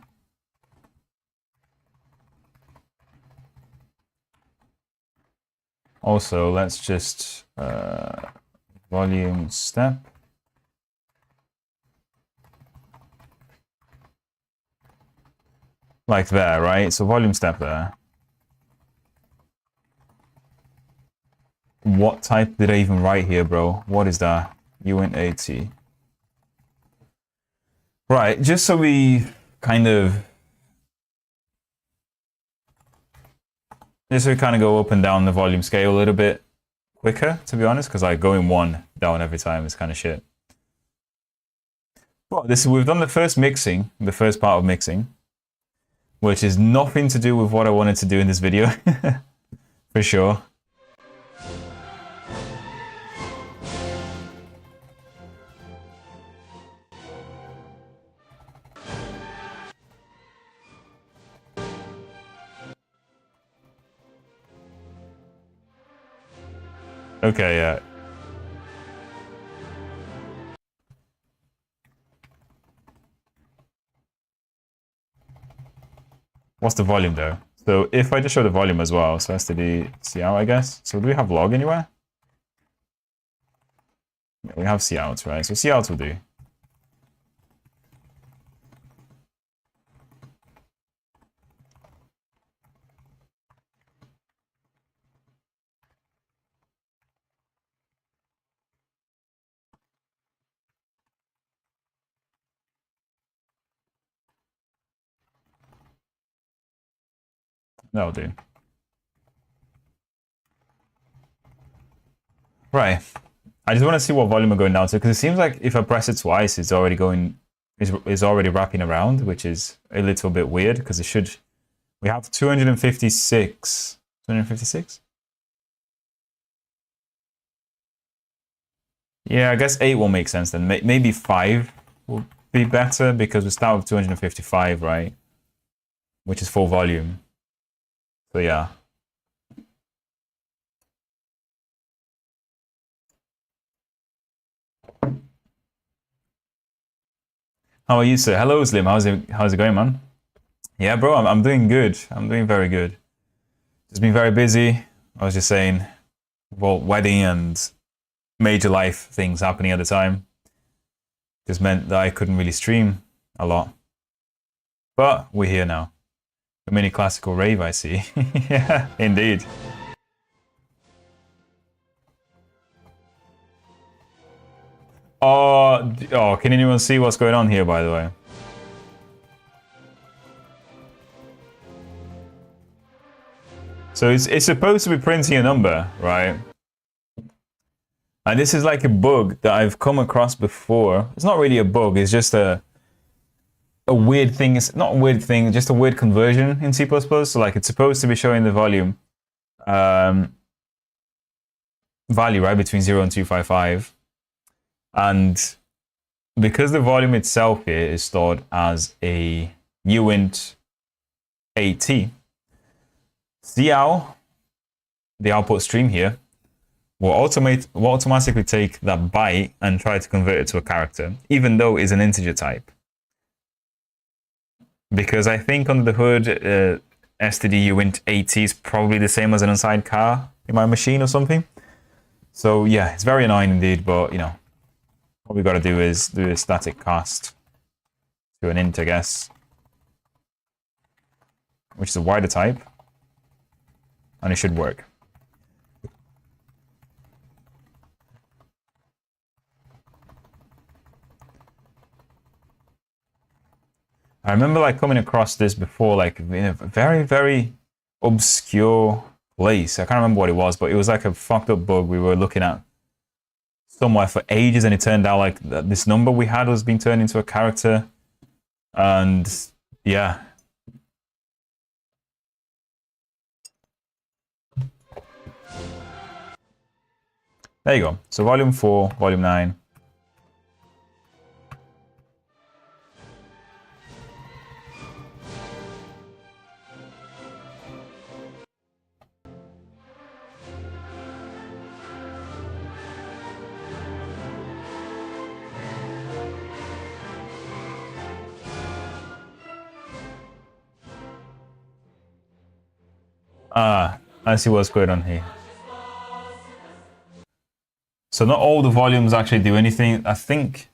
Also, let's just volume step. Like there, right? So volume step there. What type did I even write here, bro? What is that? Uint AT. Right, just so we kind of... Just so we kind of go up and down the volume scale a little bit quicker, to be honest, because like going one down every time is kind of shit. Well, we've done the first mixing, the first part of mixing, which is nothing to do with what I wanted to do in this video, for sure. Okay, yeah. What's the volume though? So if I just show the volume as well, so std cout, I guess. So do we have log anywhere? Yeah, we have cout, right? So cout will do. That'll do. Right. I just want to see what volume we're going down to, because it seems like if I press it twice, it's already going, is already wrapping around, which is a little bit weird, because it should, we have 256. 256? Yeah, I guess 8 will make sense then. Maybe 5 will be better, because we start with 255, right? Which is full volume. So yeah. How are you, sir? Hello, Slim. How's it going, man? Yeah, bro, I'm doing good. I'm doing very good. Just been very busy. I was just saying, well, wedding and major life things happening at the time just meant that I couldn't really stream a lot. But we're here now. A mini classical rave, I see. Yeah, indeed. Oh, can anyone see what's going on here, by the way? So it's supposed to be printing a number, right? And this is like a bug that I've come across before. It's not really a bug, it's just a weird thing. It's not a weird thing, just a weird conversion in C++. So like it's supposed to be showing the volume value, right, between 0 and 255. And because the volume itself here is stored as a uint AT, cout, the output stream here, will automatically take that byte and try to convert it to a character, even though it's an integer type. Because I think under the hood, std uint AT is probably the same as an inside car in my machine or something. So yeah, it's very annoying indeed, but you know, what we got to do is do a static cast to an int, I guess, which is a wider type, and it should work. remember like coming across this before, like in a very, very obscure place. I can't remember what it was, but it was like a fucked up bug we were looking at somewhere for ages, and it turned out like this number we had was being turned into a character. And yeah. There you go. So volume 4, volume 9. I see what's going on here. So not all the volumes actually do anything. I think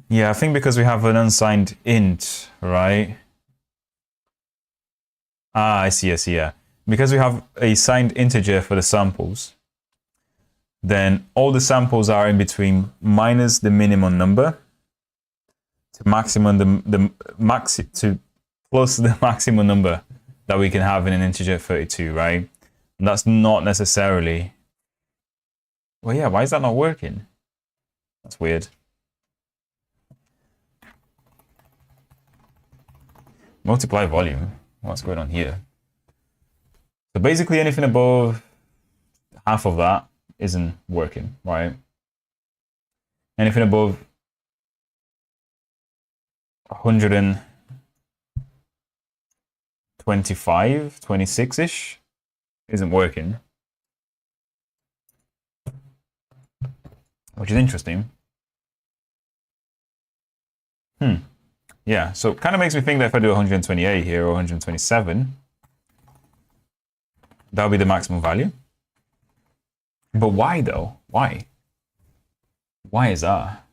because we have an unsigned int, right? I see, yeah. Because we have a signed integer for the samples, then all the samples are in between minus the minimum number to maximum to plus the maximum number that we can have in an integer 32, right? And that's not necessarily... Well, yeah, why is that not working? That's weird. Multiply volume. What's going on here? So basically anything above half of that isn't working, right? Anything above 125, 26-ish isn't working. Which is interesting. Yeah, so it kind of makes me think that if I do 128 here or 127, that'll be the maximum value. But why though? Why? Why is that?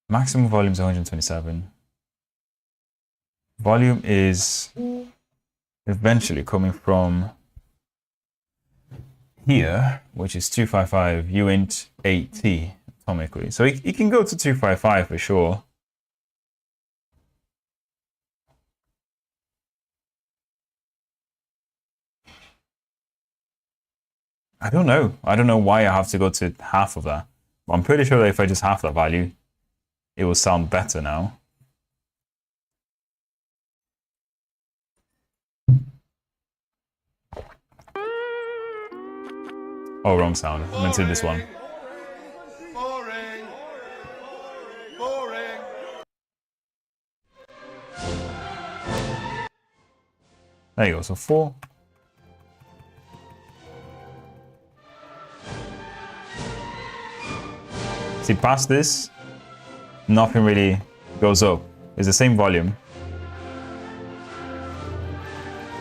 Maximum volume is 127. Volume is eventually coming from here, which is 255 uint 8t atomically. So it can go to 255 for sure. I don't know. I don't know why I have to go to half of that. But I'm pretty sure that if I just half that value, it will sound better now. Oh, wrong sound. I meant to do this one. There you go. So 4. See, past this, nothing really goes up. It's the same volume.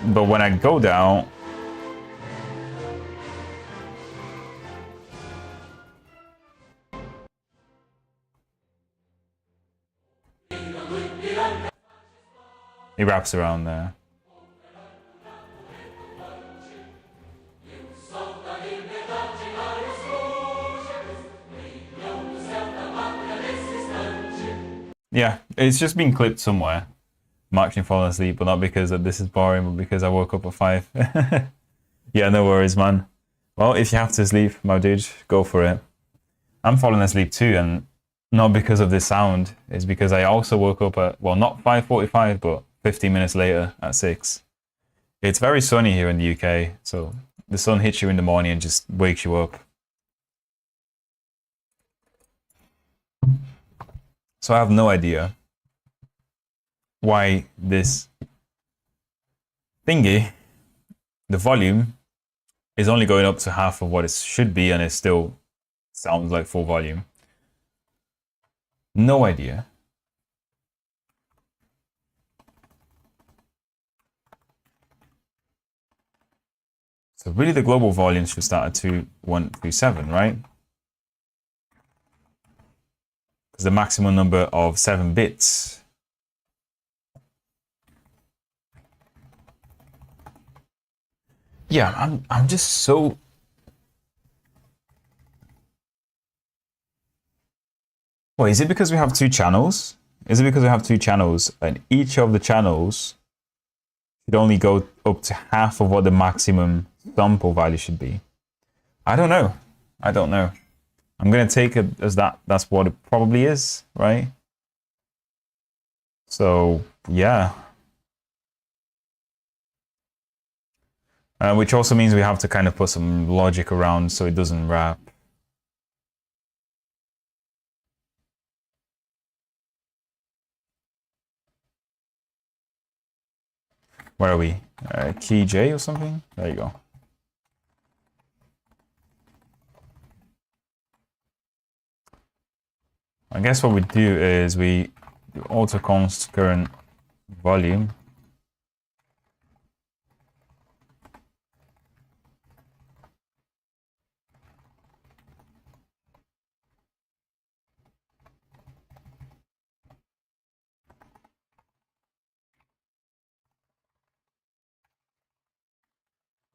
But when I go down, it wraps around there. Yeah, it's just been clipped somewhere. I'm actually falling asleep, but not because this is boring, but because I woke up at 5. Yeah, no worries, man. Well, if you have to sleep, my dude, go for it. I'm falling asleep too, and not because of this sound. It's because I also woke up at, well, not 5:45, but 15 minutes later at 6. It's very sunny here in the UK, so the sun hits you in the morning and just wakes you up. So I have no idea why this thingy, the volume, is only going up to half of what it should be, and it still sounds like full volume. No idea. So really the global volume should start at 2127, right? Because the maximum number of 7 bits. Yeah, I'm just so... Well, is it because we have two channels? Is it because we have two channels and each of the channels should only go up to half of what the maximum sample value should be? I don't know. I don't know. I'm going to take it as that's what it probably is, right? So, yeah. Which also means we have to kind of put some logic around so it doesn't wrap. Where are we? Key J or something? There you go. I guess what we do is we do auto const current volume.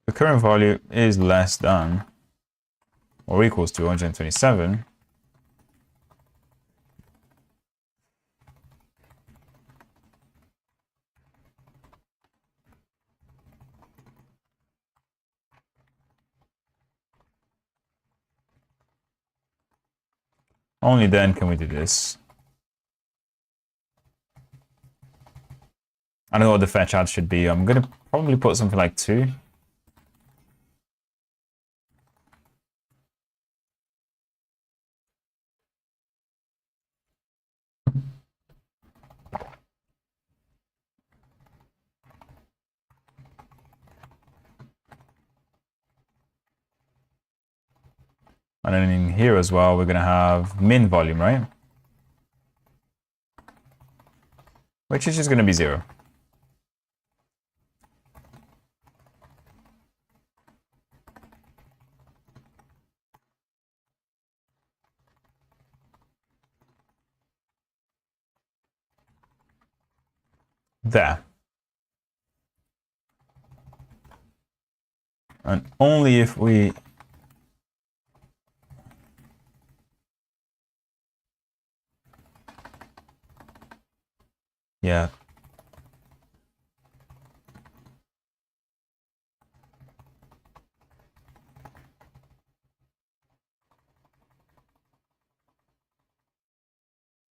The current value is less than or equals to 127. Only then can we do this. I don't know what the fetch add should be. I'm going to probably put something like 2. And then in here as well, we're going to have min volume, right? Which is just going to be 0. There. And only if we yeah.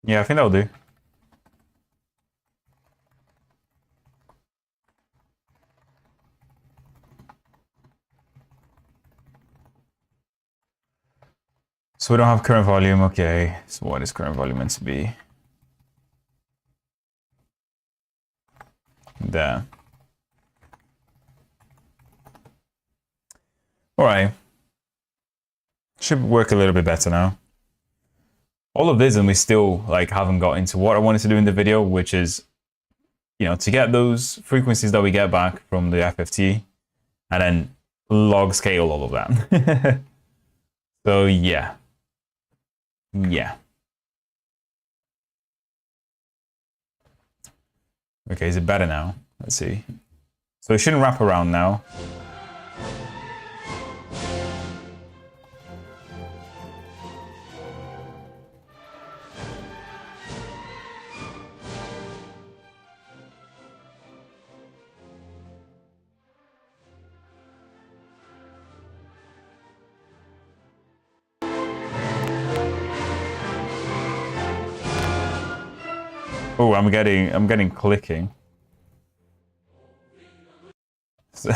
Yeah, I think that'll do. So we don't have current volume. Okay. So what is current volume meant to be? There. All right. Should work a little bit better now. All of this, and we still like haven't got into what I wanted to do in the video, which is, you know, to get those frequencies that we get back from the FFT, and then log scale all of that. So yeah. Yeah. Okay, is it better now? Let's see. So it shouldn't wrap around now. Oh, I'm getting clicking.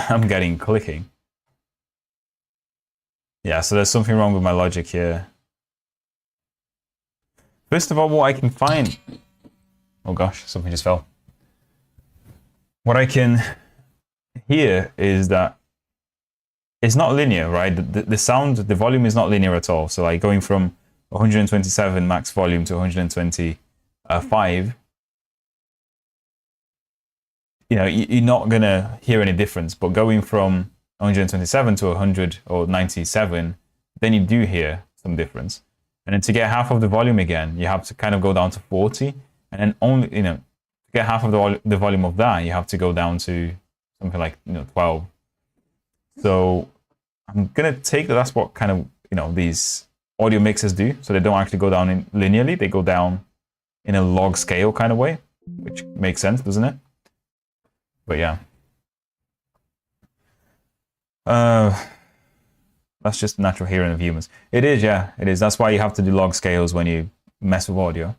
I'm getting clicking. Yeah, so there's something wrong with my logic here. First of all, what I can find... Oh gosh, something just fell. What I can hear is that it's not linear, right? The sound, the volume is not linear at all. So like going from 127 max volume to 125, you know, you're not gonna hear any difference. But going from 127 to 100 or 97, then you do hear some difference. And then to get half of the volume again, you have to kind of go down to 40, and then only, you know, to get half of the volume of that, you have to go down to something like, you know, 12. So I'm gonna take that's what kind of, you know, these audio mixers do. So they don't actually go down in linearly, they go down in a log scale kind of way, which makes sense, doesn't it? But yeah. That's just natural hearing of humans. It is, yeah, it is. That's why you have to do log scales when you mess with audio.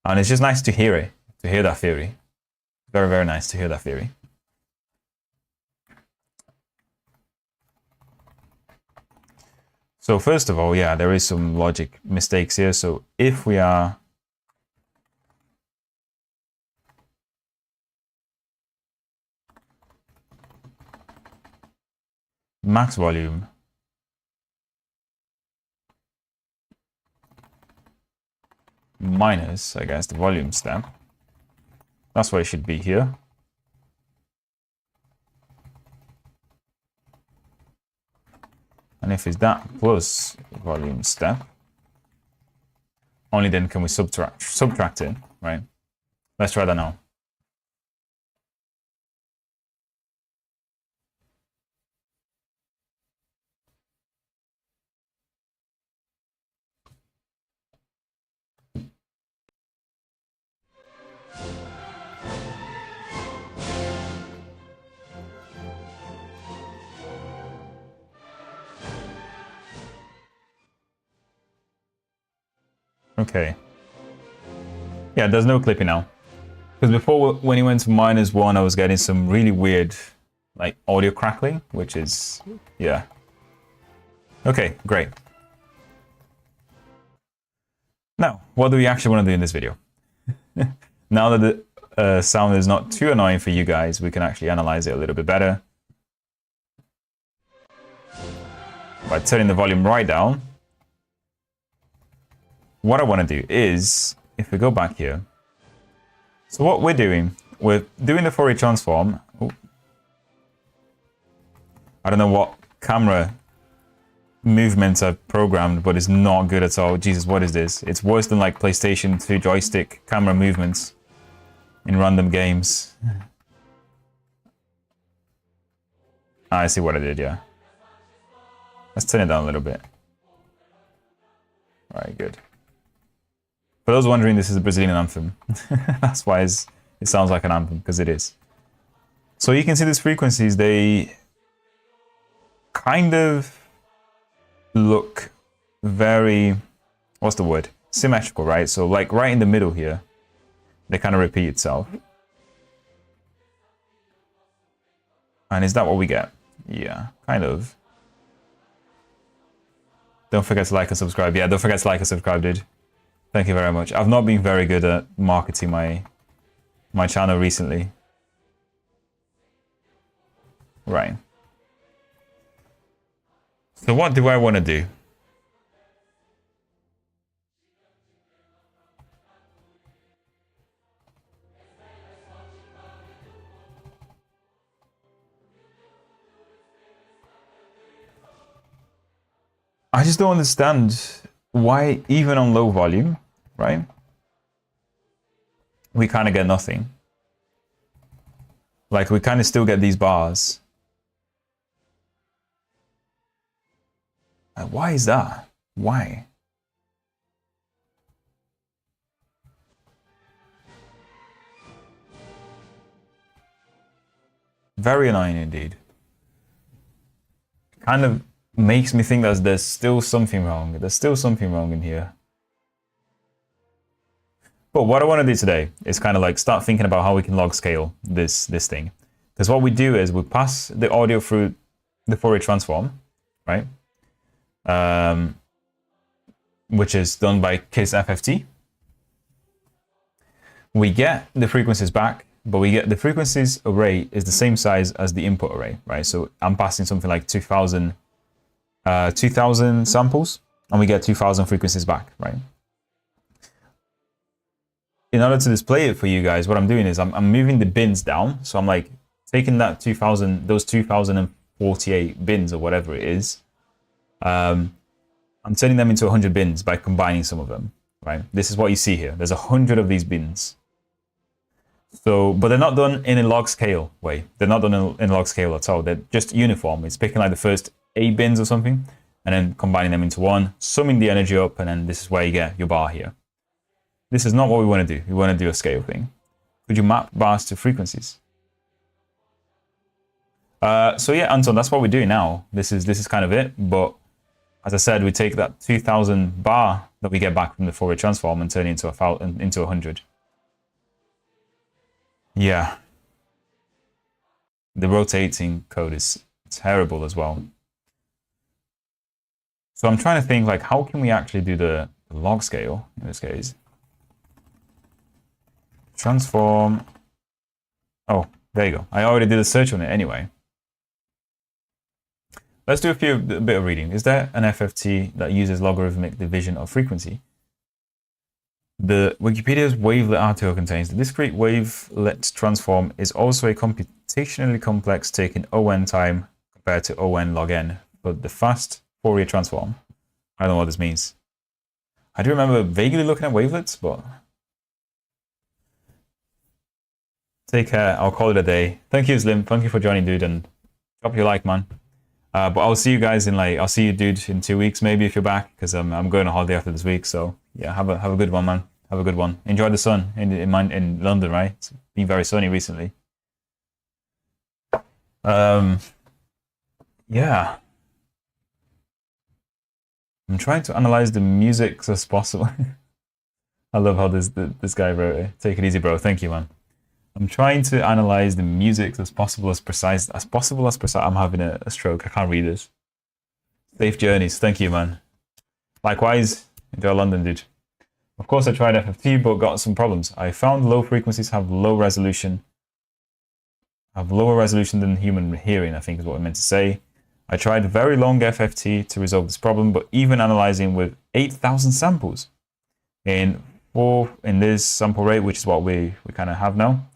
And it's just nice to hear it, to hear that theory. Very, very nice to hear that theory. So first of all, yeah, there is some logic mistakes here. So if we are max volume minus, I guess, the volume step, that's what it should be here. And if it's that plus volume step, only then can we subtract it, right? Let's try that now. Okay. Yeah, there's no clipping now. Because before, when he went to -1, I was getting some really weird, like, audio crackling, which is, yeah. Okay, great. Now, what do we actually want to do in this video? Now that the sound is not too annoying for you guys, we can actually analyze it a little bit better by turning the volume right down. What I want to do is, if we go back here, so what we're doing the Fourier transform. I don't know what camera movements I've programmed, but it's not good at all. Jesus, what is this? It's worse than like PlayStation 2 joystick camera movements in random games. I see what I did, yeah. Let's turn it down a little bit. All right, good. For those wondering, this is a Brazilian anthem. That's why it sounds like an anthem, because it is. So you can see these frequencies, they kind of look very, what's the word? Symmetrical, right? So like right in the middle here, they kind of repeat itself. And is that what we get? Yeah, kind of. Don't forget to like and subscribe. Yeah, don't forget to like and subscribe, dude. Thank you very much. I've not been very good at marketing my channel recently. Right. So what do I want to do? I just don't understand why, even on low volume, right, we kind of get nothing. Like, we kind of still get these bars. Why is that? Why? Very annoying indeed. Kind of makes me think that there's still something wrong. There's still something wrong in here. But what I want to do today is kind of like start thinking about how we can log scale this thing. Because what we do is we pass the audio through the Fourier transform, right? Which is done by KISS FFT. We get the frequencies back, but we get the frequencies array is the same size as the input array, right? So I'm passing something like 2,000 samples, and we get 2,000 frequencies back, right? In order to display it for you guys, what I'm doing is I'm moving the bins down. So I'm like taking that 2,000, those 2,048 bins or whatever it is. I'm turning them into 100 bins by combining some of them, right? This is what you see here. There's 100 of these bins. So, but they're not done in a log scale way. They're not done in log scale at all. They're just uniform. It's picking like the first 8 bins or something. and then combining them into one, summing the energy up, and then this is where you get your bar here. This is not what we want to do. We want to do a scale thing. Could you map bars to frequencies? So yeah, Anton, that's what we're doing now. This is kind of it. But as I said, we take that 2000 bar that we get back from the Fourier transform and turn it into 100. Yeah. The rotating code is terrible as well. So I'm trying to think, like, how can we actually do the log scale in this case? Transform. Oh, there you go. I already did a search on it anyway. Let's do a bit of reading. Is there an FFT that uses logarithmic division of frequency? The Wikipedia's wavelet article contains the discrete wavelet transform is also a computationally complex taking ON time compared to ON log n, but the fast Fourier transform. I don't know what this means. I do remember vaguely looking at wavelets, but take care. I'll call it a day. Thank you, Slim. Thank you for joining, dude, and drop your like, man. But I'll see you guys I'll see you, dude, in 2 weeks maybe if you're back, because I'm going on holiday after this week. So yeah, have a good one, man. Have a good one. Enjoy the sun in London, right? It's been very sunny recently. Yeah. I'm trying to analyze the music as possible. I love how this guy wrote it. Take it easy, bro. Thank you, man. I'm trying to analyze the music as precise as possible. I'm having a stroke. I can't read this. Safe journeys. Thank you, man. Likewise, enjoy London, dude. Of course, I tried FFT, but got some problems. I found low frequencies have lower resolution than human hearing, I think is what I meant to say. I tried very long FFT to resolve this problem, but even analyzing with 8,000 samples in this sample rate, which is what we kind of have now,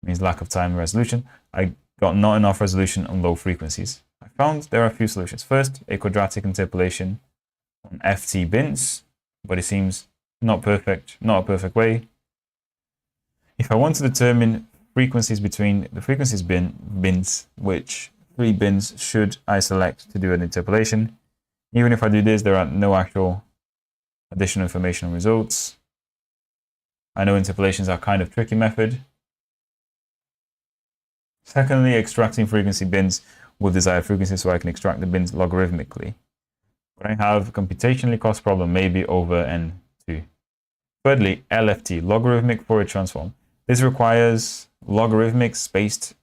means lack of time and resolution, I got not enough resolution on low frequencies. I found there are a few solutions. First, a quadratic interpolation on FT bins, but it seems not a perfect way. If I want to determine frequencies between the frequencies bins, which 3 bins should I select to do an interpolation? Even if I do this, there are no actual additional information on results. I know interpolations are kind of tricky method. Secondly, extracting frequency bins with desired frequency so I can extract the bins logarithmically. But I have a computationally cost problem, maybe over N2. Thirdly, LFT, logarithmic Fourier transform. This requires logarithmic spaced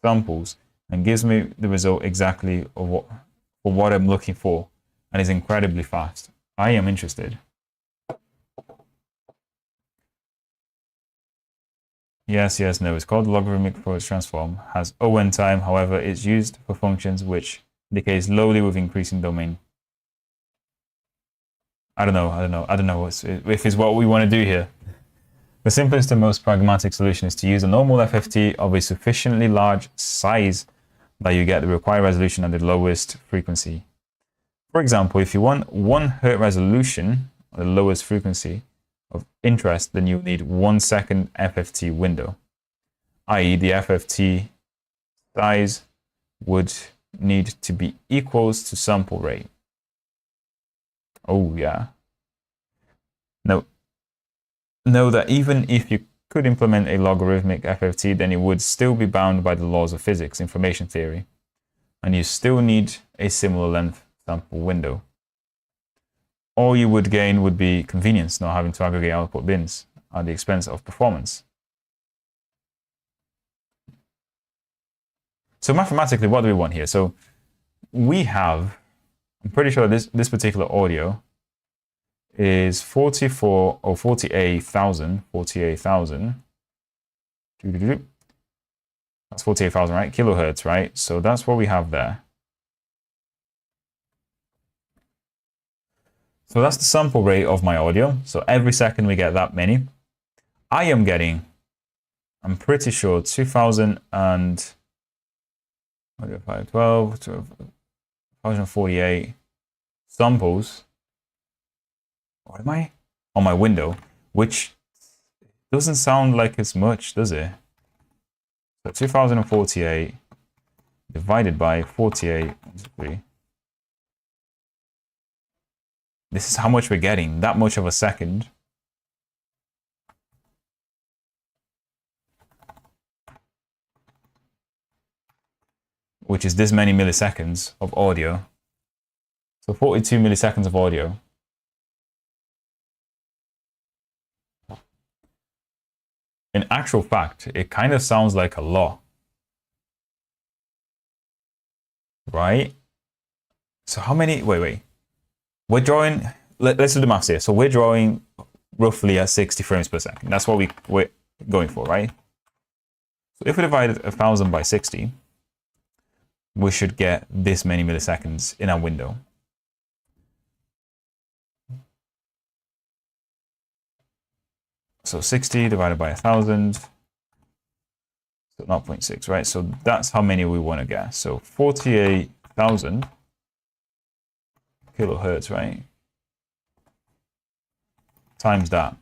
samples and gives me the result exactly for what I'm looking for and is incredibly fast. I am interested. Yes, no, it's called logarithmic Fourier transform, has ON time, however, it's used for functions which decay slowly with increasing domain. I don't know if it's what we want to do here. The simplest and most pragmatic solution is to use a normal FFT of a sufficiently large size that you get the required resolution at the lowest frequency. For example, if you want 1 Hz resolution, the lowest frequency of interest, then you need 1 second FFT window, i.e. the FFT size would need to be equals to sample rate. Oh yeah. Know that even if you could implement a logarithmic FFT, then it would still be bound by the laws of physics, information theory, and you still need a similar length sample window. All you would gain would be convenience, not having to aggregate output bins at the expense of performance. So mathematically, what do we want here? So we have, I'm pretty sure this particular audio is 48,000. That's 48,000, right? Kilohertz, right? So that's what we have there. So that's the sample rate of my audio. So every second we get that many. I am getting, I'm pretty sure, 2,048 samples. What am I? On my window, which doesn't sound like it's much, does it? So 2,048 divided by 48. This is how much we're getting, that much of a second. Which is this many milliseconds of audio. So 42 milliseconds of audio. In actual fact, it kind of sounds like a lot. Right? So how many, wait. We're drawing, let's do the maths here. So we're drawing roughly at 60 frames per second. That's what we're going for, right? So if we divide 1,000 by 60, we should get this many milliseconds in our window. So 60 divided by 1,000, so 0.6, right? So that's how many we want to get. So 48,000 kilohertz, right? Times that.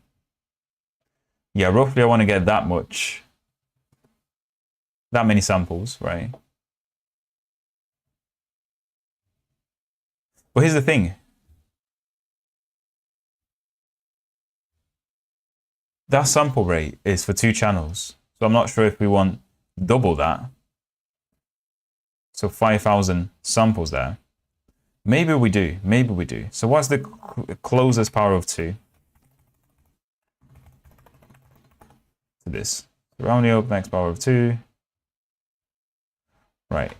Yeah, roughly I want to get that much, that many samples, right? But here's the thing. That sample rate is for 2 channels. So I'm not sure if we want double that. So 5,000 samples there. Maybe we do. Maybe we do. So what's the closest power of 2 to this? Rounding up, max power of 2. Right.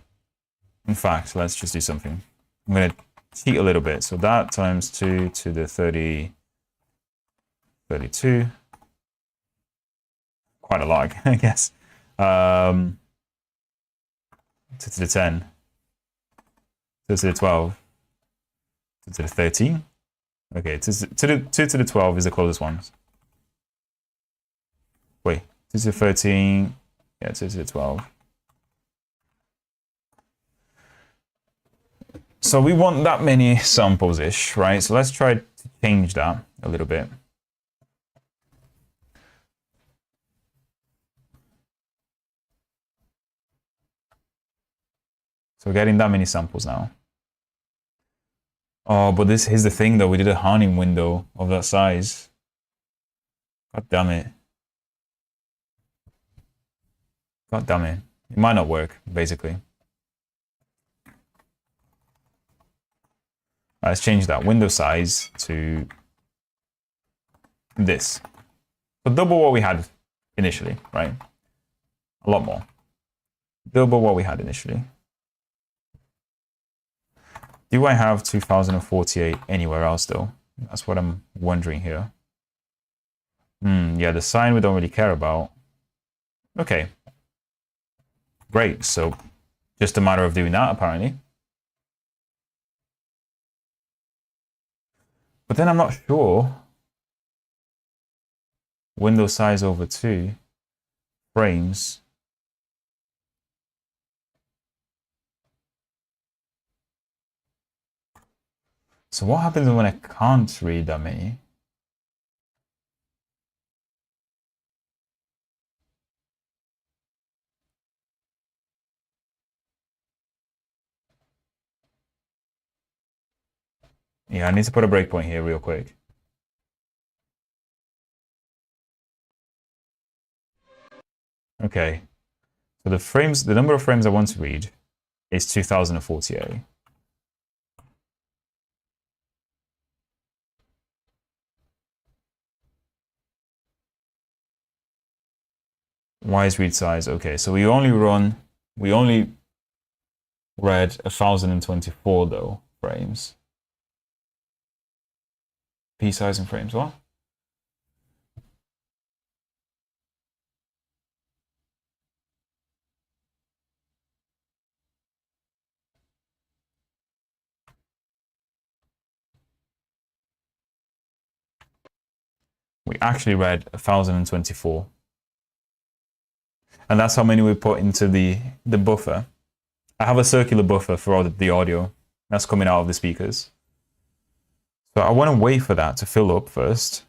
In fact, let's just do something. I'm going to cheat a little bit. So that times 2 to the 32. Quite a lot, I guess. 2 to the 10. 2 to the 12. 2 to the 13. Okay, 2 to the 12 is the closest one. Wait, 2 to the 13. Yeah, 2 to the 12. So we want that many samples-ish, right? So let's try to change that a little bit. So we're getting that many samples now. Oh, but here's the thing though, we did a Harning window of that size. God damn it. God damn it. It might not work, basically. Let's change that window size to this. So double what we had initially, right? A lot more. Double what we had initially. Do I have 2048 anywhere else though? That's what I'm wondering here. Yeah, the sign we don't really care about. Okay. Great, so just a matter of doing that apparently. But then I'm not sure. Window size over 2 frames. So what happens when I can't read that many? Yeah, I need to put a breakpoint here real quick. Okay. So the number of frames I want to read is 2048. Why is read size? Okay, so we only read 1024 though frames. P size in frames, what? We actually read 1024. And that's how many we put into the buffer. I have a circular buffer for all the audio that's coming out of the speakers. So I want to wait for that to fill up first.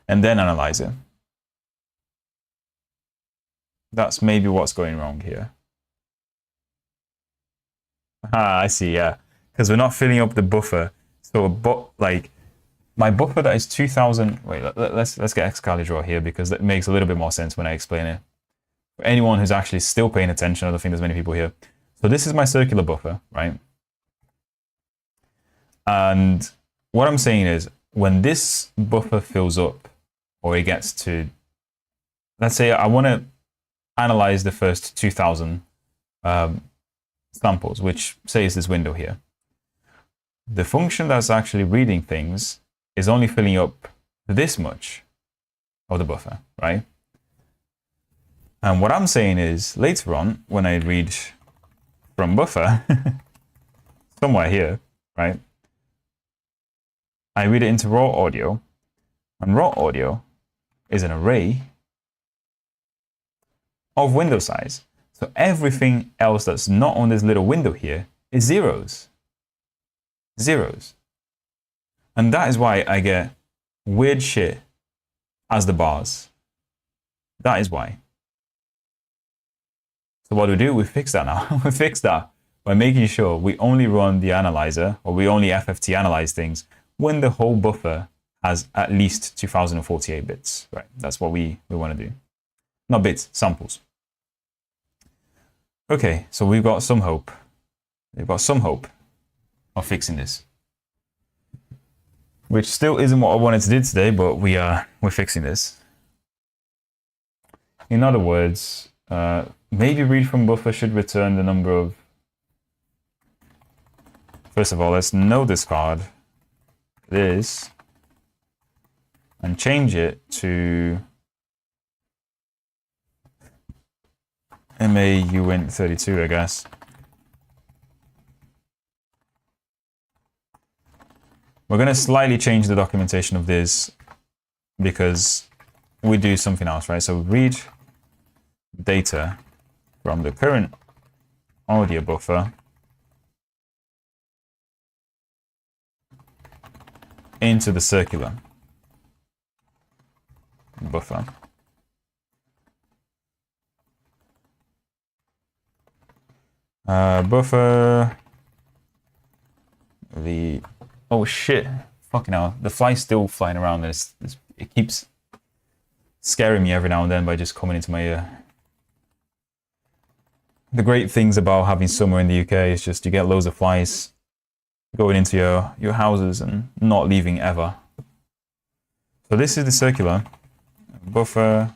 And then analyze it. That's maybe what's going wrong here. Ah, I see, yeah. Because we're not filling up the buffer. So, like, my buffer that is 2000. Wait, let's get Excalibur here because that makes a little bit more sense when I explain it. For anyone who's actually still paying attention, I don't think there's many people here. So this is my circular buffer, right? And what I'm saying is, when this buffer fills up, or it gets to, let's say I want to analyze the first 2000 samples, which say is this window here. The function that's actually reading things is only filling up this much of the buffer, right? And what I'm saying is, later on, when I read from buffer, somewhere here, right? I read it into raw audio, and raw audio is an array of window size. So everything else that's not on this little window here is zeros. Zeros. And that is why I get weird shit as the bars. That is why. So what do? We fix that now. We fix that by making sure we only run the analyzer, or we only FFT analyze things when the whole buffer has at least 2048 bits. Right, that's what we want to do. Not bits, samples. Okay, so we've got some hope. We've got some hope of fixing this. Which still isn't what I wanted to do today, but we're fixing this. In other words, maybe read from buffer should return the number of... First of all, let's no discard this and change it to MAUint32, I guess. We're going to slightly change the documentation of this because we do something else, right? So read data from the current audio buffer into the circular buffer. Buffer the... Oh shit, fucking hell. The fly's still flying around and it keeps scaring me every now and then by just coming into my ear. The great things about having summer in the UK is just you get loads of flies going into your houses and not leaving ever. So this is the circular buffer.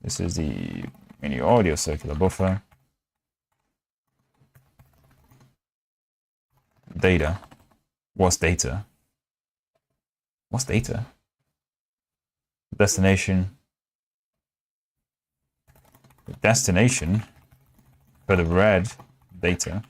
This is the mini audio circular buffer. Data. What's data? What's data? Destination. The destination for the red data.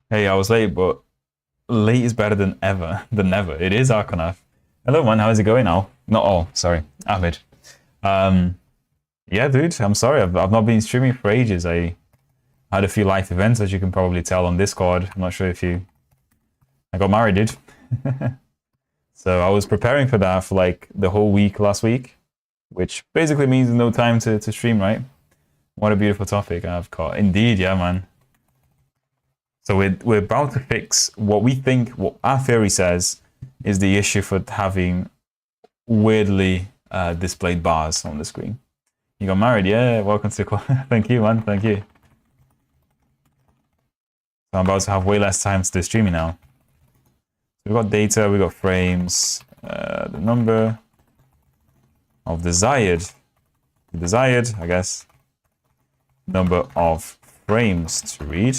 Hey, I was late, but late is better than ever, than never. It is Arconath. Hello, man. How's it going now? Not all. Sorry, Ahmed. Yeah, dude. I'm sorry. I've not been streaming for ages. I had a few life events, as you can probably tell on Discord. I'm not sure if you... I got married, dude. So I was preparing for that for like the whole week last week, which basically means no time to stream, right? What a beautiful topic I've got. Indeed, yeah, man. So we're about to fix what we think, what our theory says, is the issue for having weirdly displayed bars on the screen. You got married, yeah. Welcome to thank you, man. Thank you. So I'm about to have way less time to do streaming now. So we've got data, we've got frames, the number of desired, I guess, number of frames to read.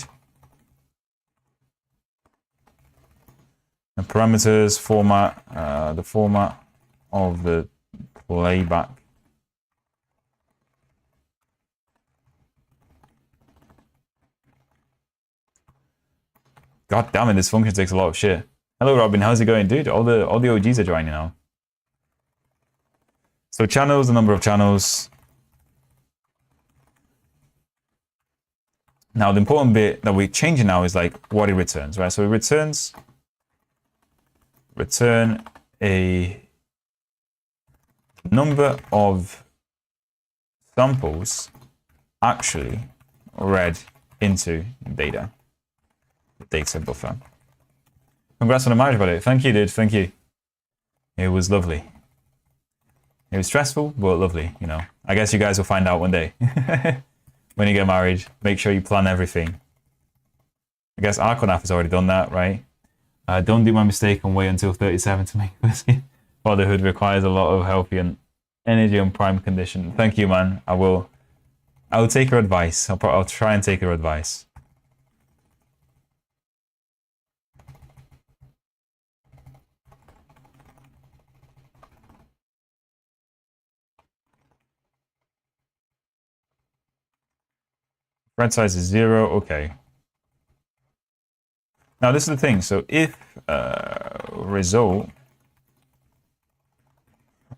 And parameters, format, the format of the playback. God damn it, this function takes a lot of shit. Hello Robin, how's it going, dude? All the OGs are joining now. So channels, the number of channels. Now, the important bit that we're changing now is like what it returns, right? So it return a number of samples actually read into data buffer. Congrats on the marriage, buddy. Thank you, dude. Thank you. It was lovely. It was stressful, but lovely, you know. I guess you guys will find out one day. When you get married, make sure you plan everything. I guess Arconaf has already done that, right? Don't do my mistake and wait until 37 to make whiskey. Fatherhood requires a lot of healthy and energy and prime condition. Thank you, man. I will take your advice. I'll try and take your advice. Red size is 0. Okay. Now this is the thing. So if result.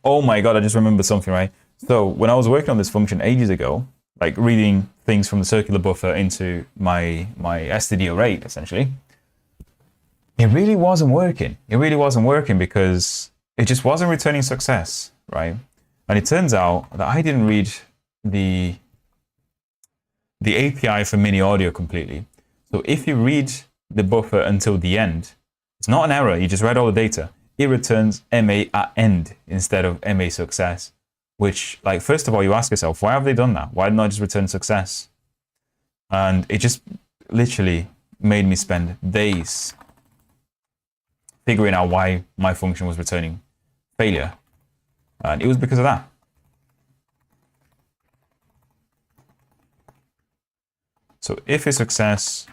Oh my god! I just remembered something, right? So when I was working on this function ages ago, like reading things from the circular buffer into my std array, essentially, it really wasn't working. It really wasn't working because it just wasn't returning success, right? And it turns out that I didn't read the API for mini audio completely. So if you read the buffer until the end, it's not an error. You just read all the data. It returns MA at end instead of MA success, which, like, first of all, you ask yourself, why have they done that? Why didn't I just return success? And it just literally made me spend days figuring out why my function was returning failure. And it was because of that. So if it's success,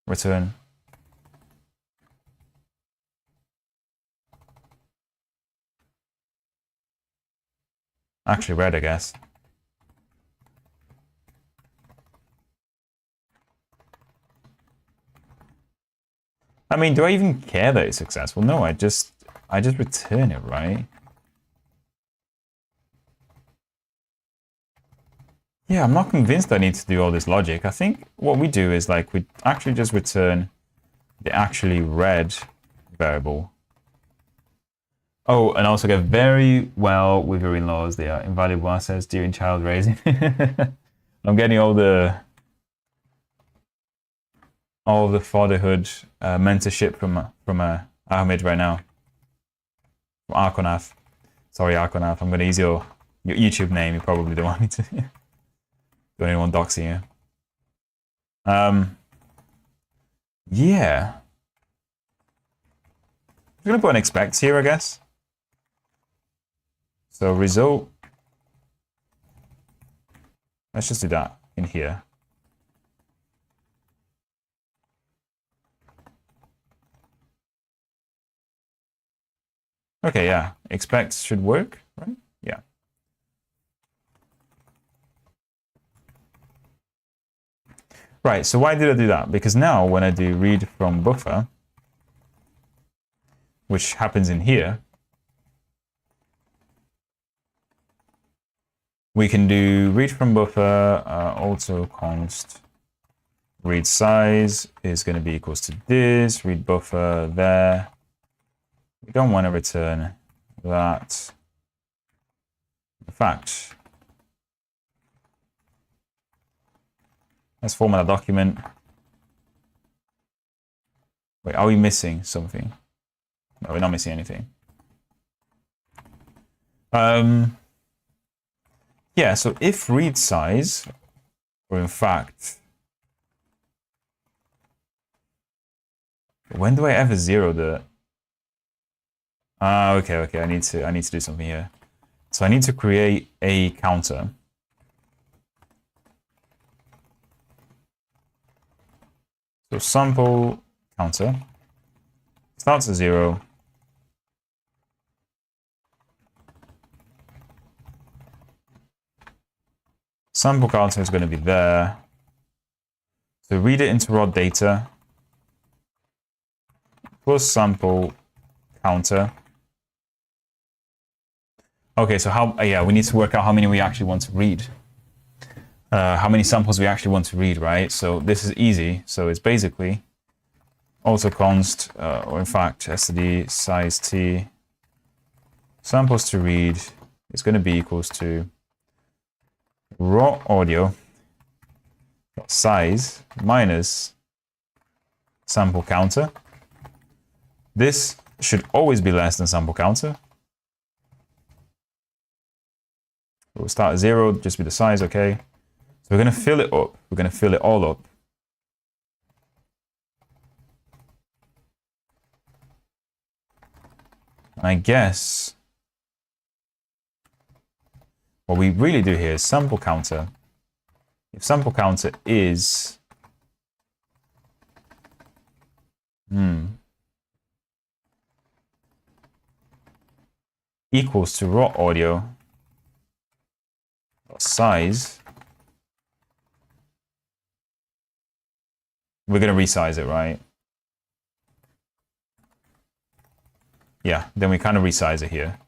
return actually red, I guess. I mean, do I even care that it's successful? No, I just return it, right? Yeah, I'm not convinced I need to do all this logic. I think what we do is like we actually just return the actually read variable. Oh, and also get very well with your in-laws. They are invaluable assets during child raising. I'm getting all the fatherhood mentorship from Ahmed right now. From Arconaf. Sorry, Arconaf. I'm going to use your YouTube name. You probably don't want me to. Don't even want doxing you. Yeah. I'm going to put an expect here, I guess. So result. Let's just do that in here. Okay, yeah. Expect should work, right? Yeah. Right, so why did I do that? Because now when I do read from buffer, which happens in here, we can do read from buffer, also const read size is going to be equals to this, read buffer there. We don't want to return that. In fact, let's format a document. Wait, are we missing something? No, we're not missing anything. Yeah, so if read size, or in fact, when do I ever zero the? Okay. I need to do something here. So I need to create a counter. So sample counter starts at 0. Sample counter is going to be there. So read it into raw data plus sample counter. Okay, so how? Yeah, we need to work out how many we actually want to read. how many samples we actually want to read, right? So this is easy. So it's basically autoconst, or in fact, std size t samples to read is going to be equals to raw audio size minus sample counter. This should always be less than sample counter. We'll start at 0, just be the size, okay? So we're going to fill it up. We're going to fill it all up. I guess what we really do here is sample counter. If sample counter is equals to raw audio size, we're going to resize it, right? Yeah, then we kind of resize it here.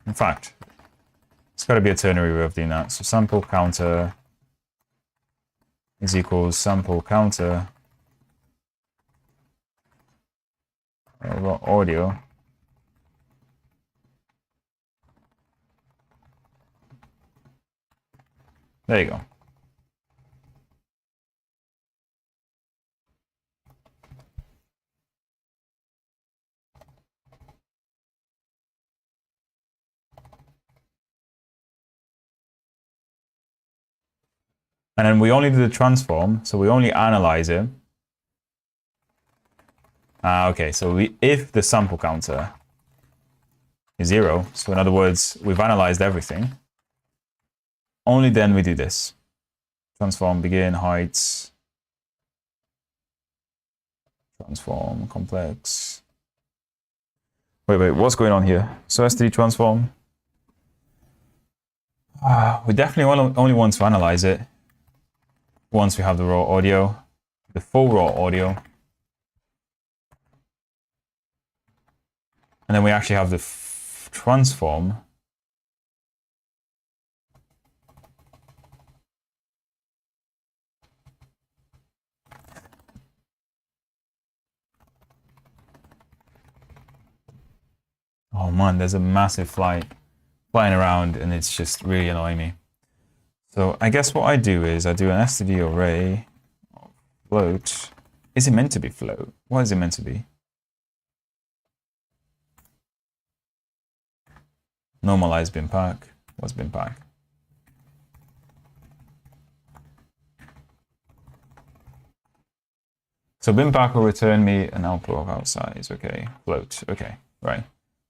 In fact, it's got to be a ternary way of doing that. So sample counter is equals sample counter raw audio There you go. And then we only do the transform, so we only analyze it. Okay, so if the sample counter is 0, so in other words, we've analyzed everything, only then we do this. Transform, begin, heights, transform, complex. Wait, what's going on here? So std transform. We definitely only want to analyze it once we have the raw audio, the full raw audio. And then we actually have the transform. Oh man, there's a massive flying around and it's just really annoying me. So I guess what I do is I do an std array float. Is it meant to be float? What is it meant to be? Normalize bin pack. What's bin pack? So bin pack will return me an output of out size. Okay, float. Okay, right.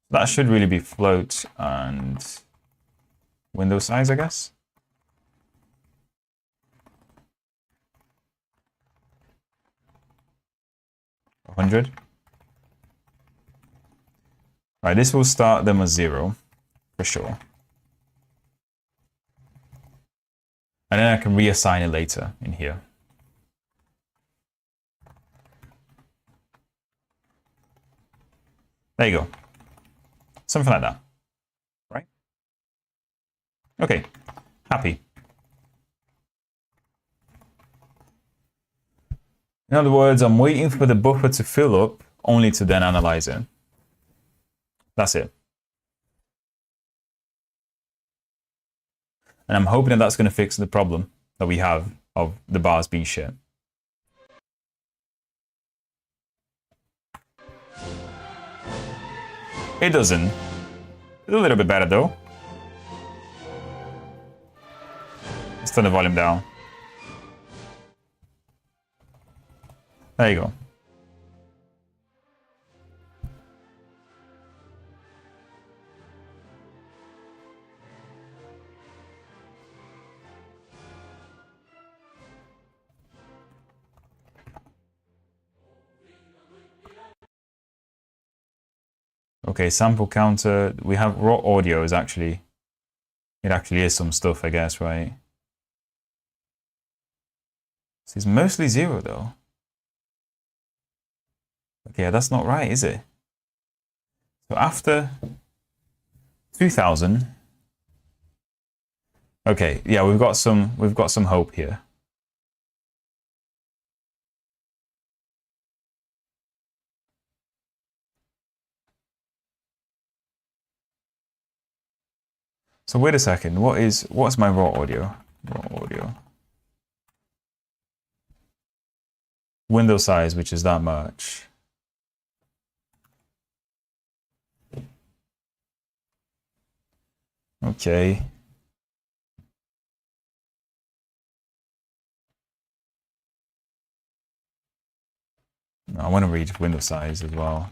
That should really be float and window size, I guess. $100. Right, this will start them as 0 for sure. And then I can reassign it later in here. There you go. Something like that, right? Okay, happy. In other words, I'm waiting for the buffer to fill up only to then analyze it. That's it. And I'm hoping that that's going to fix the problem that we have of the bars being shit. It doesn't. It's a little bit better though. Let's turn the volume down. There you go. Okay, sample counter. We have raw audio is actually, it actually is some stuff, I guess, right? This is mostly 0 though. Okay, that's not right, is it? So after 2,000. Okay, yeah, we've got some hope here. So wait a second. What's my raw audio? Raw audio. Window size, which is that much. Okay. I want to read window size as well.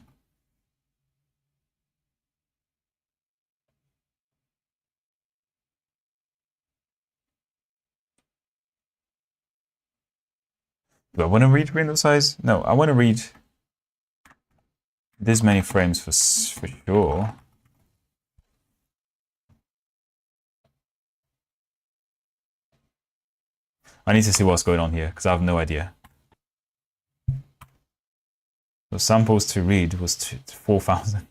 Do I want to read window size? No, I want to read this many frames for sure. I need to see what's going on here because I have no idea. The samples to read was 4,000.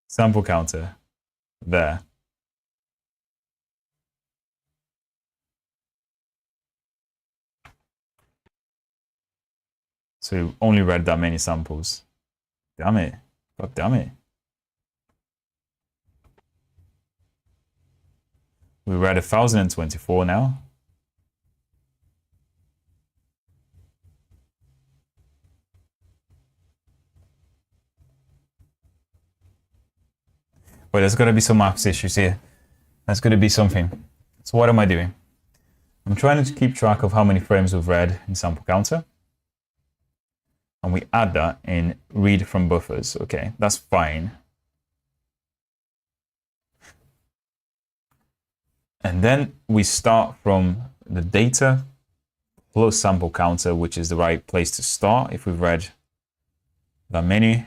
Sample counter there. So only read that many samples. Damn it. God damn it. We read 1,024 now. Wait, there's got to be some max issues here. There's got to be something. So what am I doing? I'm trying to keep track of how many frames we've read in sample counter. And we add that in read from buffers. Okay, that's fine. And then we start from the data plus sample counter, which is the right place to start if we've read that many.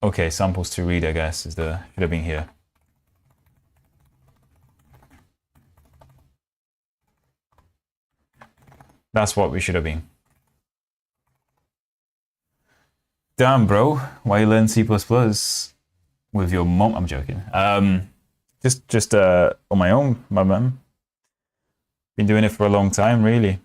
Okay, samples to read, I guess, should have been here. That's what we should have been. Damn, bro, why you learn C++ with your mom? I'm joking. Just on my own, my mum. Been doing it for a long time, really.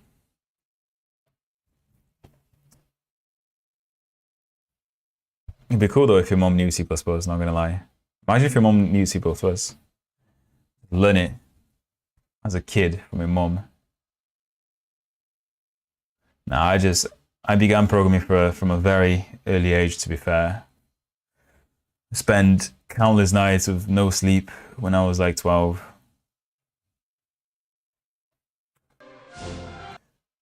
It'd be cool though if your mom knew C++, not gonna lie. Imagine if your mom knew C++. Learn it as a kid from your mom. Nah, I began programming from a very early age, to be fair. I spent countless nights of no sleep when I was like 12.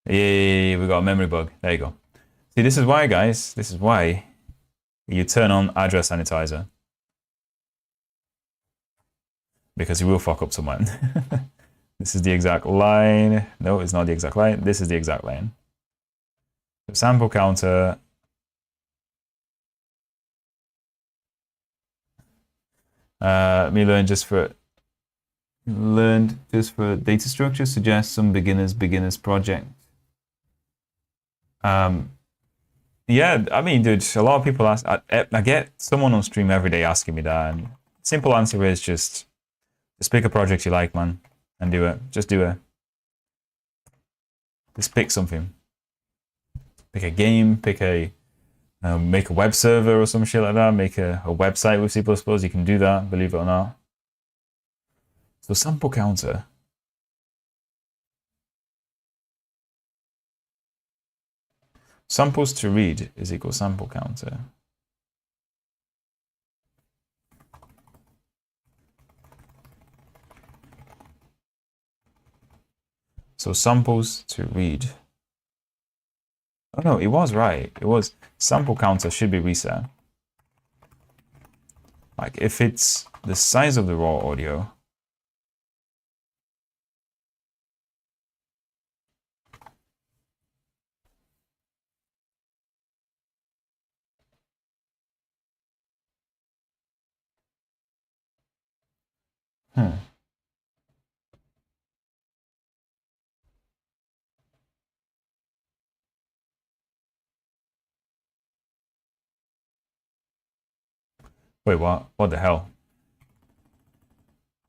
Yeah, we got a memory bug. There you go. See, this is why, guys. This is why you turn on address sanitizer. Because you will fuck up someone. This is the exact line. No, it's not the exact line. This is the exact line. The sample counter. Me learned just for data structure suggests some beginners project. Yeah, I mean, dude, a lot of people ask. I get someone on stream every day asking me that, and simple answer is just pick a project you like, man, and do it. Just do it. Just pick something. Pick a game. Make a web server or some shit like that. Make a website with C++. You can do that, believe it or not. So sample counter. Samples to read is equal sample counter. So samples to read. Oh no, it was right. It was sample counter should be reset. Like if it's the size of the raw audio. Wait, what? What the hell?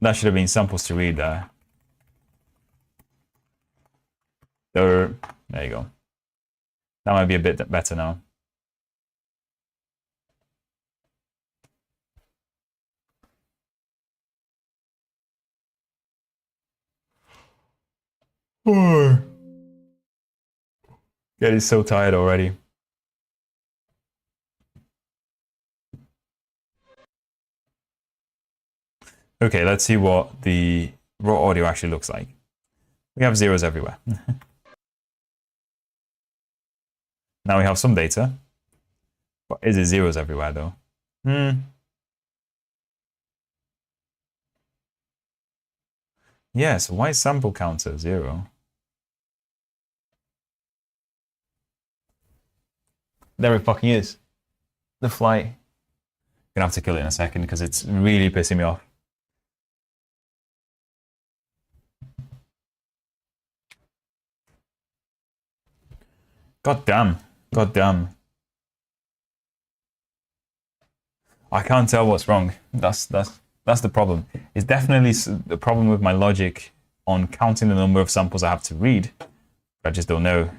That should have been samples to read there. There you go. That might be a bit better now. Getting so tired already. Okay, let's see what the raw audio actually looks like. We have zeros everywhere. Now we have some data. But is it zeros everywhere though? Yes, why is sample counter 0? There it fucking is. The flight. Gonna have to kill it in a second because it's really pissing me off. God damn. God damn. I can't tell what's wrong. That's the problem. It's definitely the problem with my logic on counting the number of samples I have to read. I just don't know.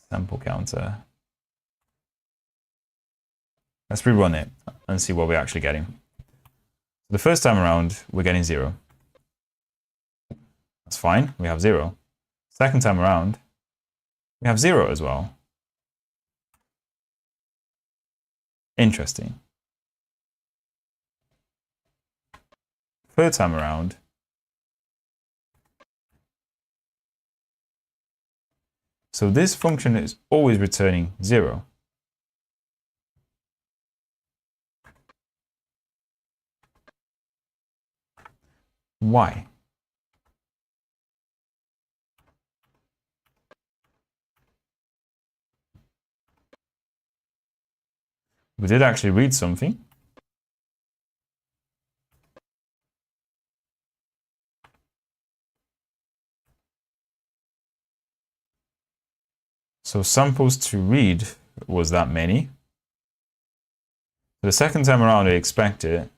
Sample counter. Let's rerun it and see what we're actually getting. The first time around, we're getting 0. That's fine. We have 0. Second time around, we have 0 as well. Interesting. Third time around, so this function is always returning 0. Why? We did actually read something. So samples to read was that many. The second time around, I expect it.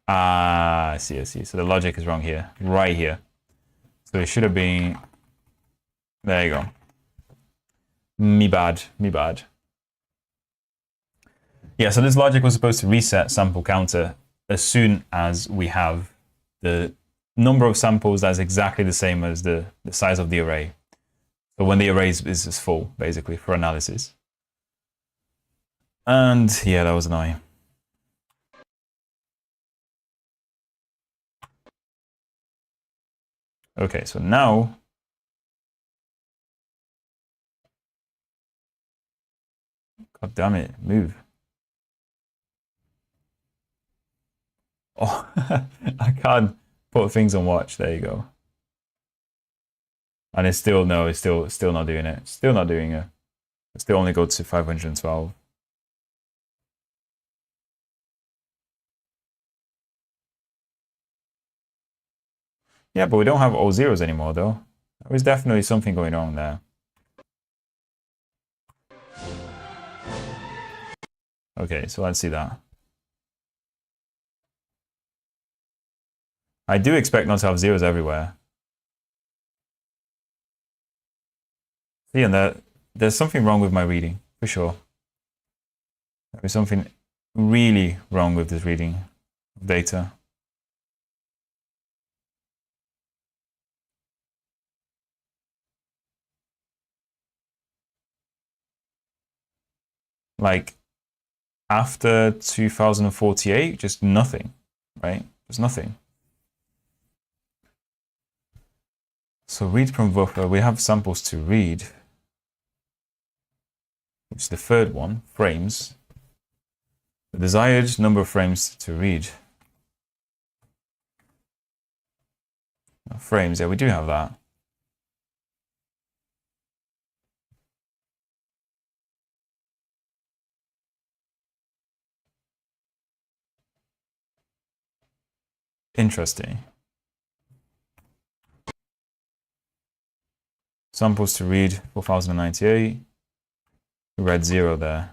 Ah, I see. So the logic is wrong here, right here. So it should have been, there you go. Me bad. Yeah, so this logic was supposed to reset sample counter as soon as we have the number of samples that's exactly the same as the size of the array. So when the array is full, basically, for analysis. And yeah, that was annoying. Okay, so now God damn it, move. Oh, I can't put things on watch. There you go. And it's still no, it's still not doing it. Still not doing it. It still only go to 512. Yeah, but we don't have all zeros anymore though. There is definitely something going on there. Okay, so let's see that. I do expect not to have zeros everywhere. See, and there's something wrong with my reading, for sure. There is something really wrong with this reading of data. Like, after 2048, just nothing, right? Just nothing. So read from buffer, we have samples to read, which is the third one, frames. The desired number of frames to read. Frames, yeah, we do have that. Interesting. Samples to read 4098. We read 0 there.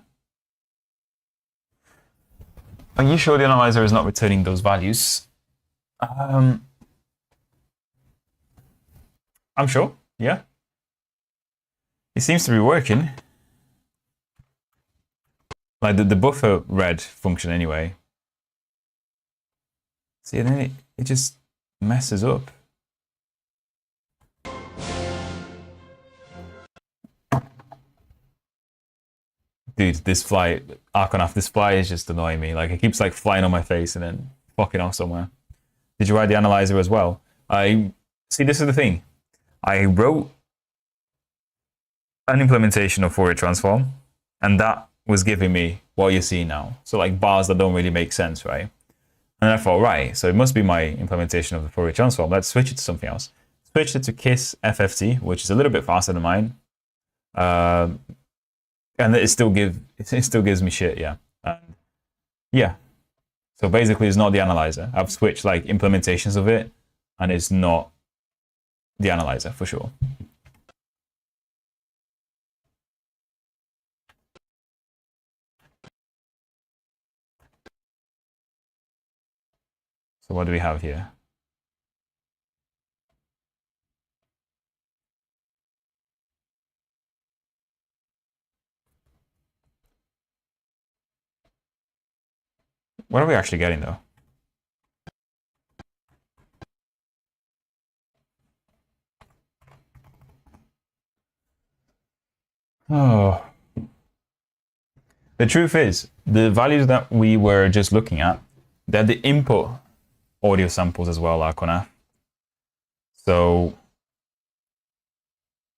Are you sure the analyzer is not returning those values? I'm sure, yeah. It seems to be working. Like the buffer read function anyway. See, and then it just messes up. Dude, this fly, Arconaf, this fly is just annoying me. Like, it keeps like flying on my face and then fucking off somewhere. Did you write the analyzer as well? See, this is the thing. I wrote an implementation of Fourier transform, and that was giving me what you see now. So like bars that don't really make sense, right? And I thought, right, so it must be my implementation of the Fourier transform. Let's switch it to something else. Switched it to KISS FFT, which is a little bit faster than mine. And it still gives me shit, yeah. And yeah. So basically it's not the analyzer. I've switched like implementations of it, and it's not the analyzer for sure. So what do we have here? What are we actually getting though? Oh. The truth is, the values that we were just looking at, they're the input audio samples as well, Arconaf. So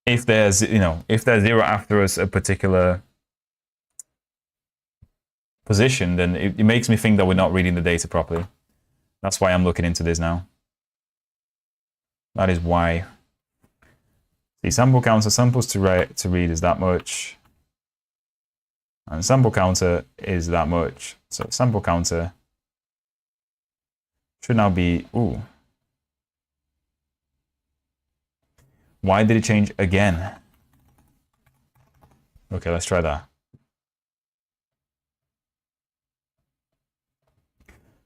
if there's, if there's 0 after a particular position, then it makes me think that we're not reading the data properly. That's why I'm looking into this now. That is why. The sample counter, samples to read is that much. And sample counter is that much. So sample counter should now be, ooh. Why did it change again? Okay, let's try that.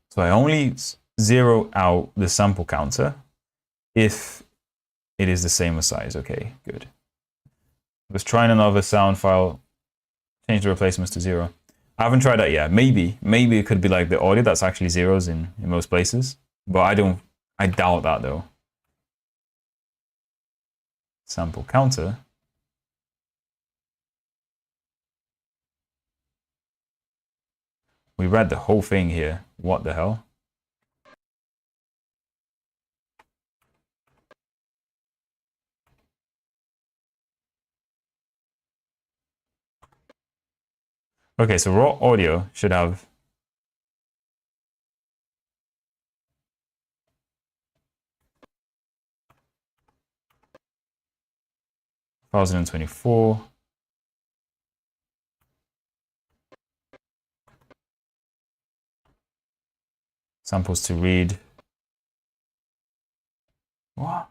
So I only zero out the sample counter if it is the same size. Okay, good. Let's try another sound file, change the replacements to 0. I haven't tried that yet. Maybe it could be like the audio that's actually zeros in most places, but I doubt that though. Sample counter. We read the whole thing here. What the hell? Okay, so raw audio should have 1024. Samples to read. What?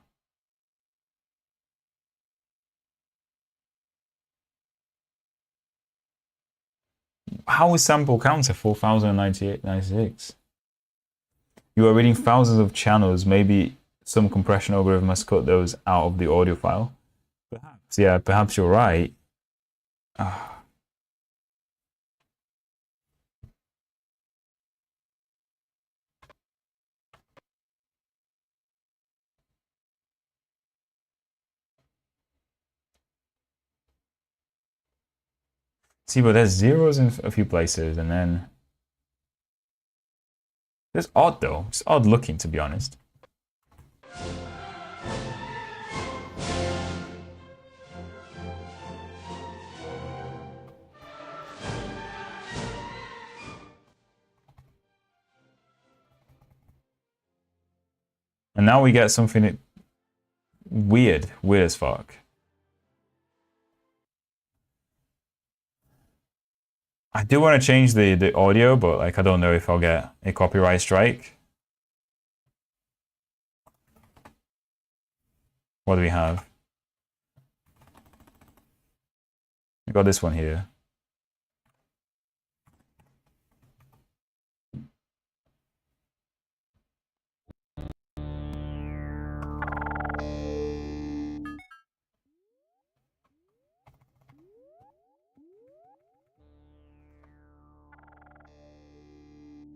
How is sample counter 4098.96? You are reading thousands of channels. Maybe some compression algorithm must cut those out of the audio file. Perhaps, yeah, perhaps you're right. See, but there's zeros in a few places, and then it's odd though. It's odd looking, to be honest. And now we get something weird as fuck. I do want to change the audio, but like I don't know if I'll get a copyright strike. What do we have? We got this one here.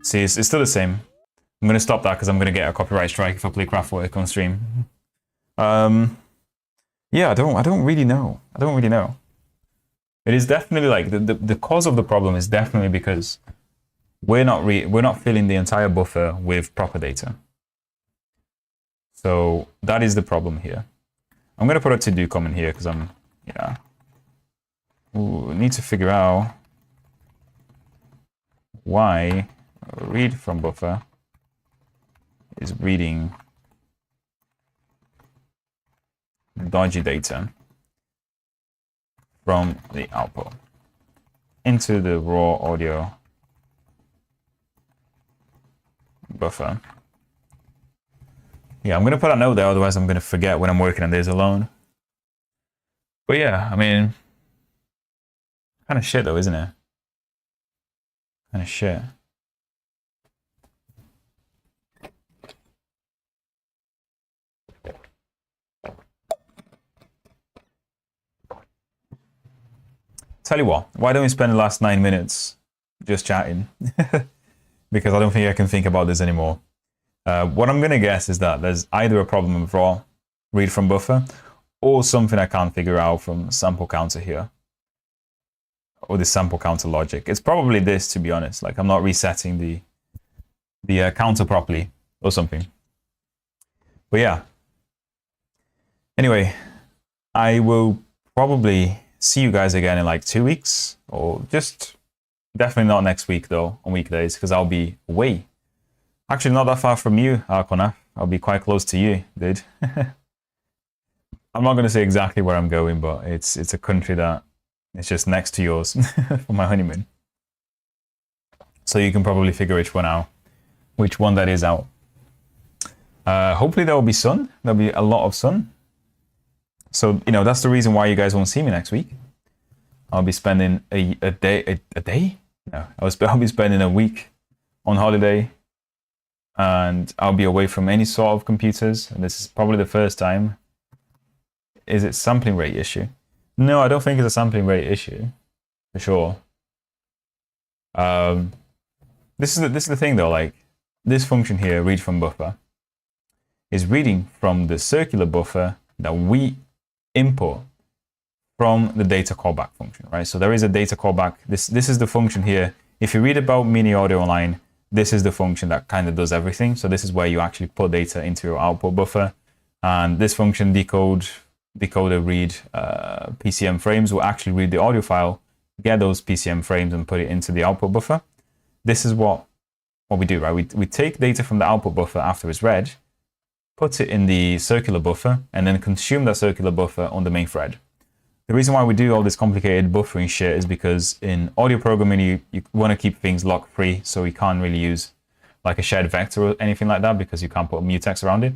See, it's still the same. I'm gonna stop that because I'm gonna get a copyright strike if I play Craftwork on stream. Yeah, I don't really know. I don't really know. It is definitely like the cause of the problem is definitely because we're not filling the entire buffer with proper data. So that is the problem here. I'm gonna put a to-do comment here because I'm need to figure out why read from buffer is reading dodgy data from the output into the raw audio buffer. Yeah, I'm going to put a note there, otherwise I'm going to forget when I'm working on this alone. But yeah, I mean, kind of shit though, isn't it? Kind of shit. Tell you what, why don't we spend the last 9 minutes just chatting? Because I don't think I can think about this anymore. What I'm going to guess is that there's either a problem with raw read from buffer or something I can't figure out from sample counter here. Or the sample counter logic. It's probably this, to be honest. Like I'm not resetting the counter properly or something. But yeah. Anyway, I will probably see you guys again in like 2 weeks, or just definitely not next week though, on weekdays, because I'll be away. Actually, not that far from you, Arcona. I'll be quite close to you, dude. I'm not going to say exactly where I'm going, but it's a country that is just next to yours for my honeymoon. So you can probably figure which one that is out. Hopefully there will be sun. There'll be a lot of sun. So, that's the reason why you guys won't see me next week. I'll be spending a day? No, I'll be spending a week on holiday, and I'll be away from any sort of computers. And this is probably the first time. Is it sampling rate issue? No, I don't think it's a sampling rate issue, for sure. This is the thing though, like this function here, read from buffer, is reading from the circular buffer that we import from the data callback function, right? So there is a data callback. This is the function here. If you read about Mini Audio Online, this is the function that kind of does everything. So this is where you actually put data into your output buffer, and this function decoder read PCM frames will actually read the audio file, get those PCM frames and put it into the output buffer. This is what we do, right? We take data from the output buffer after it's read, put it in the circular buffer, and then consume that circular buffer on the main thread. The reason why we do all this complicated buffering shit is because in audio programming, you want to keep things lock-free, so you can't really use like a shared vector or anything like that because you can't put mutex around it.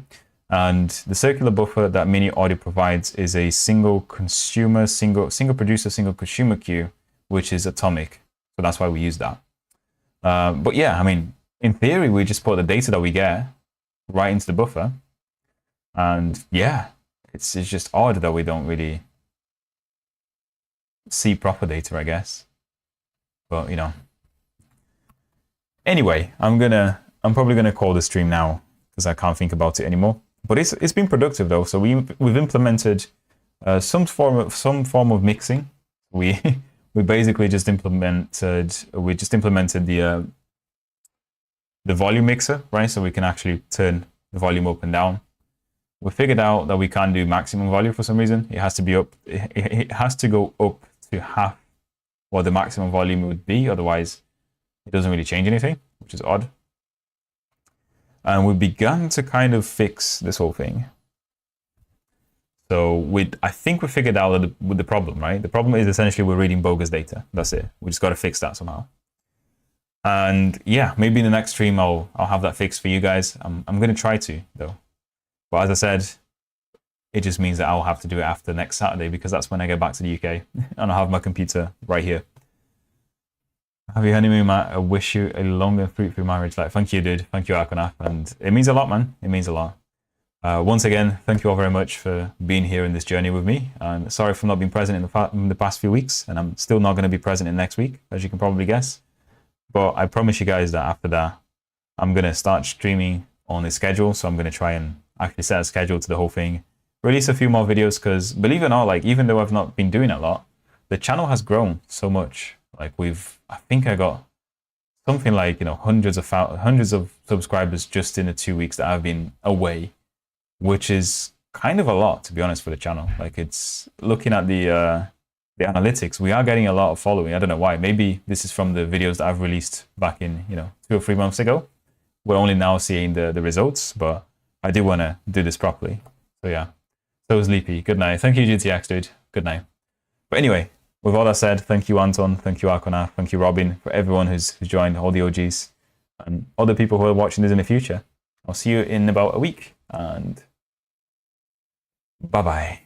And the circular buffer that Mini Audio provides is a single consumer, single producer, single consumer queue, which is atomic. So that's why we use that. But yeah, I mean, in theory, we just put the data that we get right into the buffer. And yeah, it's just odd that we don't really see proper data, I guess. But anyway, I'm probably gonna call the stream now because I can't think about it anymore. But it's been productive though. So we've implemented some form of mixing. We basically just implemented the volume mixer, right? So we can actually turn the volume up and down. We figured out that we can't do maximum volume for some reason. It has to be up. It has to go up to half what the maximum volume would be. Otherwise, it doesn't really change anything, which is odd. And we began to kind of fix this whole thing. So I think we figured out with the problem, right? The problem is essentially we're reading bogus data. That's it. We just got to fix that somehow. And yeah, maybe in the next stream I'll have that fixed for you guys. I'm going to try to though. But as I said, It just means that I'll have to do it after next Saturday because that's when I get back to the UK and I'll have my computer right here. Happy honeymoon, Matt. I wish you a long and fruitful marriage life. Thank you, dude. Thank you, Arkonaf. And it means a lot, man. It means a lot. Once again, thank you all very much for being here in this journey with me. And sorry for not being present in the past few weeks. And I'm still not going to be present in next week, as you can probably guess. But I promise you guys that after that, I'm going to start streaming on a schedule. So I'm going to try and actually set a schedule to the whole thing. Release a few more videos because believe it or not, like even though I've not been doing a lot, the channel has grown so much. Like I think I got something like, hundreds of subscribers just in the 2 weeks that I've been away, which is kind of a lot, to be honest, for the channel. Like it's looking at the analytics, we are getting a lot of following. I don't know why. Maybe this is from the videos that I've released back in, 2 or 3 months ago. We're only now seeing the results, but I do want to do this properly. So yeah. So Sleepy, good night. Thank you, GTX, dude. Good night. But anyway, with all that said, thank you, Anton. Thank you, Arkona. Thank you, Robin, for everyone who's joined, all the OGs, and other people who are watching this in the future. I'll see you in about a week, and bye-bye.